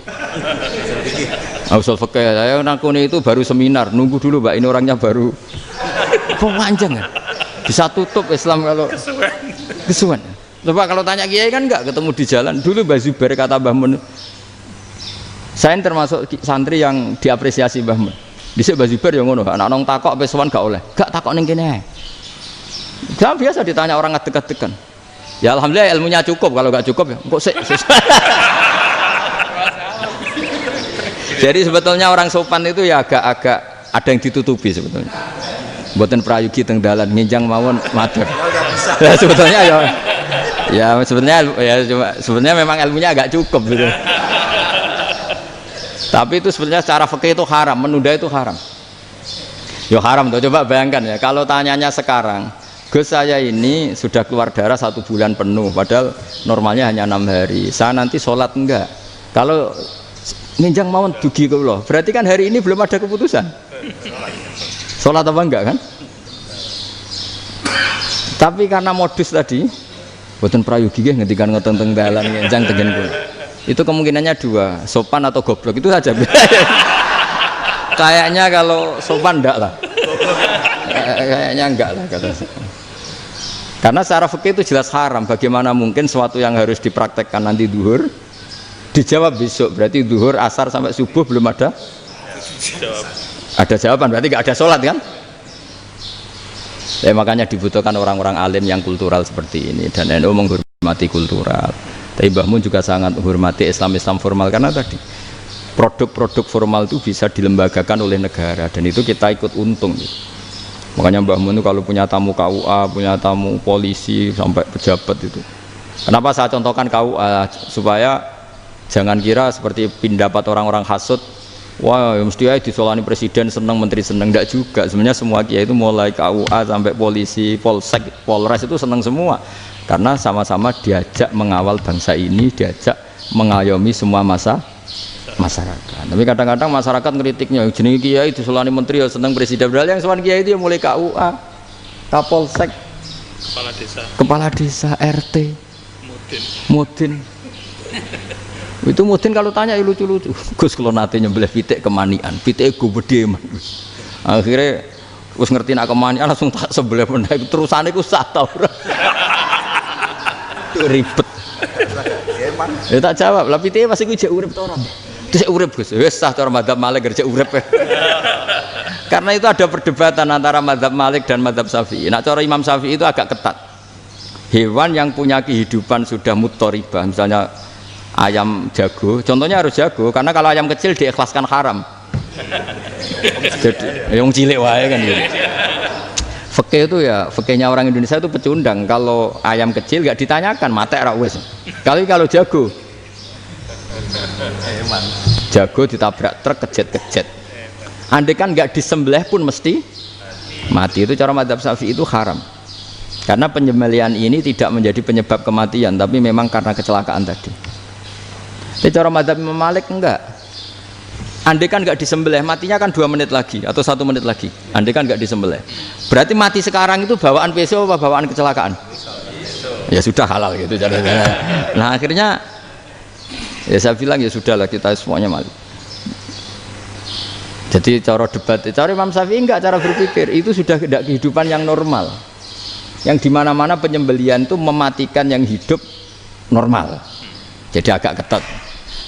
Usul fikih saya nekuni itu baru seminar, nunggu dulu mbak, ini orangnya baru. Panjang kan. Bisa tutup Islam kalau kesuwen. Coba kalau tanya kiai kan enggak ketemu di jalan. Dulu Mbah Zubair kata Mbah Mun, saya termasuk santri yang diapresiasi Mbah Mun. Dhisik Mbah Zubair yang ngono, anak nong takok pesuan gak oleh. Gak takok ning kene. Jangan biasa ditanya orang ngadeg-adegan. Ya alhamdulillah ilmunya cukup, kalau gak cukup ya kok sik. Jadi sebetulnya orang sopan itu ya agak-agak ada yang ditutupi sebetulnya. Mboten prayogi teng dalan nginjang mawon matur. Ya sebetulnya ya sebenarnya memang ilmunya agak cukup gitu. Tapi itu sebenarnya secara fikih itu haram, menunda itu haram. Yo haram tuh, coba bayangkan ya, kalau tanyanya sekarang, Gus saya ini sudah keluar darah 1 bulan penuh, padahal normalnya hanya 6 hari. Saya nanti sholat enggak? Kalau ninjang mawon dugi kula, berarti kan hari ini belum ada keputusan. Sholat apa enggak kan? Tapi karena modus tadi, boten prayogi nggih ngendikan ngoten teng dalan ninjang tegen kula. Itu kemungkinannya 2, sopan atau goblok, itu saja. Kayaknya kalau sopan enggak lah. Kayaknya enggak lah kata saya. Karena secara fikih itu jelas haram. Bagaimana mungkin sesuatu yang harus dipraktekkan nanti duhur dijawab besok? Berarti duhur, asar sampai subuh belum ada jawaban, berarti nggak ada sholat kan? Ya, makanya dibutuhkan orang-orang alim yang kultural seperti ini, dan NU menghormati kultural. Tapi Mbah Mun juga sangat menghormati Islam formal, karena tadi produk-produk formal itu bisa dilembagakan oleh negara, dan itu kita ikut untung gitu. Makanya Mbah Mun itu kalau punya tamu KUA, punya tamu polisi sampai pejabat itu. Kenapa saya contohkan KUA? Supaya jangan kira seperti pendapat orang-orang hasud, wah mesti aja disolani presiden seneng, menteri seneng. Enggak juga. Sebenarnya semua kiai itu mulai KUA sampai polisi, polsek, polres itu seneng semua. Karena sama-sama diajak mengawal bangsa ini, diajak mengayomi semua masyarakat. Tapi kadang-kadang masyarakat ngeritiknya, jenenge kiai disolani menteri ya seneng presiden, padahal yang sowan kiai itu ya mulai KUA, Kapolsek, kepala desa, RT, mudin. Itu mudin kalau tanya ya lucu-lucu. Gus kalau nate nyembelih pitik kemanian, pitike gede man. Akhirnya wis ngerti nak kemanian langsung tak sebelah meneh terusane ku sah ta ora. Ribet. Ya tak jawab, lah pitike pasti ku jek urip ta ora? Terus urip Gus, wis sah cara madzhab Malik kerja urip. Karena itu ada perdebatan antara madzhab Malik dan madzhab Syafi'i. Nah, cara Imam Syafi'i itu agak ketat. Hewan yang punya kehidupan sudah mutharibah, misalnya ayam jago, contohnya harus jago, karena kalau ayam kecil diikhlaskan haram. Jadi yang cilik wae kan gitu. Fikih itu ya, fikihnya orang Indonesia itu pecundang. Kalau ayam kecil nggak ditanyakan, matek ra wis. Kalau jago jago ditabrak truk kejet-kejet, andai kan nggak disembelih pun mesti mati. Itu cara madzhab Syafi'i itu haram, karena penyembelihan ini tidak menjadi penyebab kematian, tapi memang karena kecelakaan tadi. Tapi cara madzhab Imam Malik enggak, andai kan nggak disembelih matinya kan 2 menit lagi atau 1 menit lagi. Andai kan nggak disembelih berarti mati sekarang itu bawaan peso apa bawaan kecelakaan? Ya sudah halal gitu caranya. Nah akhirnya ya saya bilang ya sudahlah kita semuanya mati. Jadi cara debat, cara Imam Syafi'i enggak, cara berpikir itu sudah tidak kehidupan yang normal, yang dimana-mana penyembelihan itu mematikan yang hidup normal. Jadi agak ketat.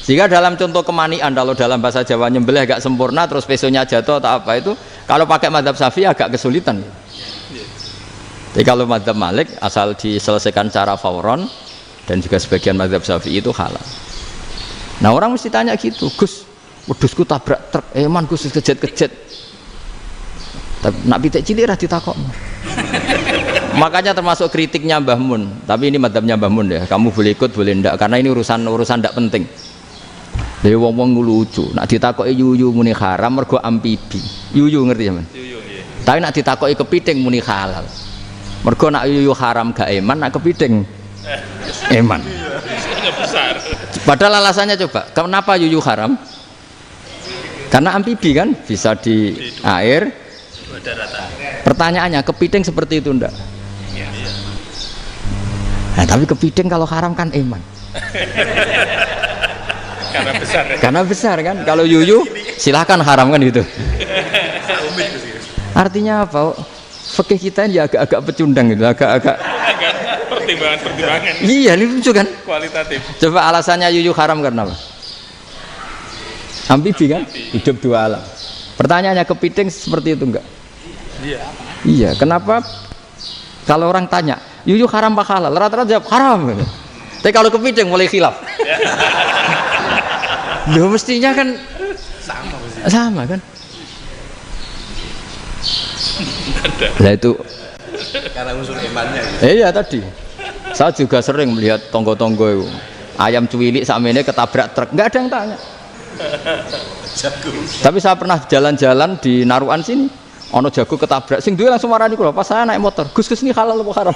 Sehingga dalam contoh kemanian, kalau dalam bahasa Jawa nyembelih agak sempurna terus pesonya jatuh atau apa itu, kalau pakai madzhab Syafi'i agak kesulitan. Jadi kalau madzhab Malik asal diselesaikan secara fauron, dan juga sebagian madzhab Syafi'i itu halal. Nah orang mesti tanya gitu, Gus, wedhusku tabrak truk, man Gus kejet-kejet. Tapi nak pitik cilik ra ditakokno. Makanya termasuk kritiknya Mbah Mun, tapi ini madzhabnya Mbah Mun ya, kamu boleh ikut boleh ndak, karena ini urusan ndak penting. Lha wong-wong lucu, nak ditakoki yuyu muni haram mergo amfibi. Yuyu ngerti ya, Man? Yuyu nggih. Tapi nak ditakoki kepiting muni halal. Mergo nak yuyu haram gak eman, nak kepiting eman. Besar. Padahal alasannya coba, kenapa yuyu haram? Karena amfibi kan, bisa di air. Pertanyaannya, kepiting seperti itu enggak? Nah, tapi kepiting kalau haram kan eman. Karena besar. Ya? Karena besar kan. Kalau yuyu silahkan haram kan gitu. Artinya apa? Fikih kita ini agak-agak pecundang gitu, agak-agak pertimbangan. Iya, ini lucu kan? Kualitatif. Coba alasannya yuyu haram karena apa? Amfibi kan? Hidup 2 alam. Pertanyaannya kepiting seperti itu enggak? Iya. Iya, kenapa kalau orang tanya, yuyu haram apa halal? Rata-rata jawab haram. Tapi kalau kepiting mulai khilaf. Loh mestinya kan sama kan? Nah itu karena unsur imannya. Iya tadi. Saya juga sering melihat tonggo-tonggo itu ayam cuwilik sakmene ketabrak truk, nggak ada yang tanya. Tapi saya pernah jalan-jalan di Naruan sini, Ono jago ketabrak, sing duwe langsung marani kula. Pas saya naik motor, Gus ini halal apa haram?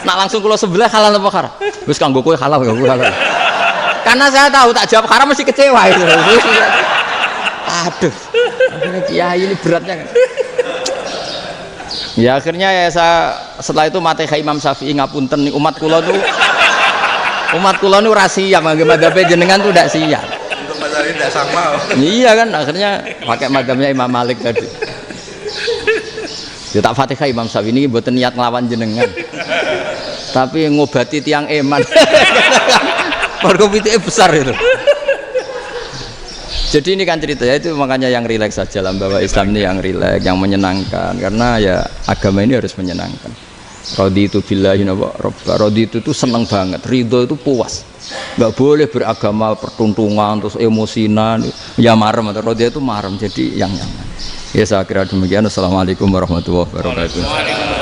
Nak langsung kula sebelah halal apa haram? Gus kanggo kowe halal ya halal. Karena saya tahu tak jawab haram mesti kecewa itu. Aduh, akhirnya kiai ini beratnya kan. Ya akhirnya ya saya setelah itu mate Imam Syafi'i ngapunten umat kula nu rahasia mangke madzhab jenengan tuh ndak siap. Ini tidak sama. Iya kan akhirnya pakai madzhabnya Imam Malik tadi. Ya tak Fatihah Imam Syafi'i ini mboten niat nglawan jenengan. Tapi ngobati tiang eman. Mergo pitike besar itu. Jadi ini kan cerita ya itu makanya yang rileks saja lah bahwa Islam ini yang rileks, yang menyenangkan karena ya agama ini harus menyenangkan. Raditu billahi robba. Raditu itu seneng banget, ridho itu puas. Nggak boleh beragama pertuntungan terus emosinan ya marem atau dia itu marem jadi yang nyaman ya saya kira demikian. Assalamualaikum warahmatullahi wabarakatuh.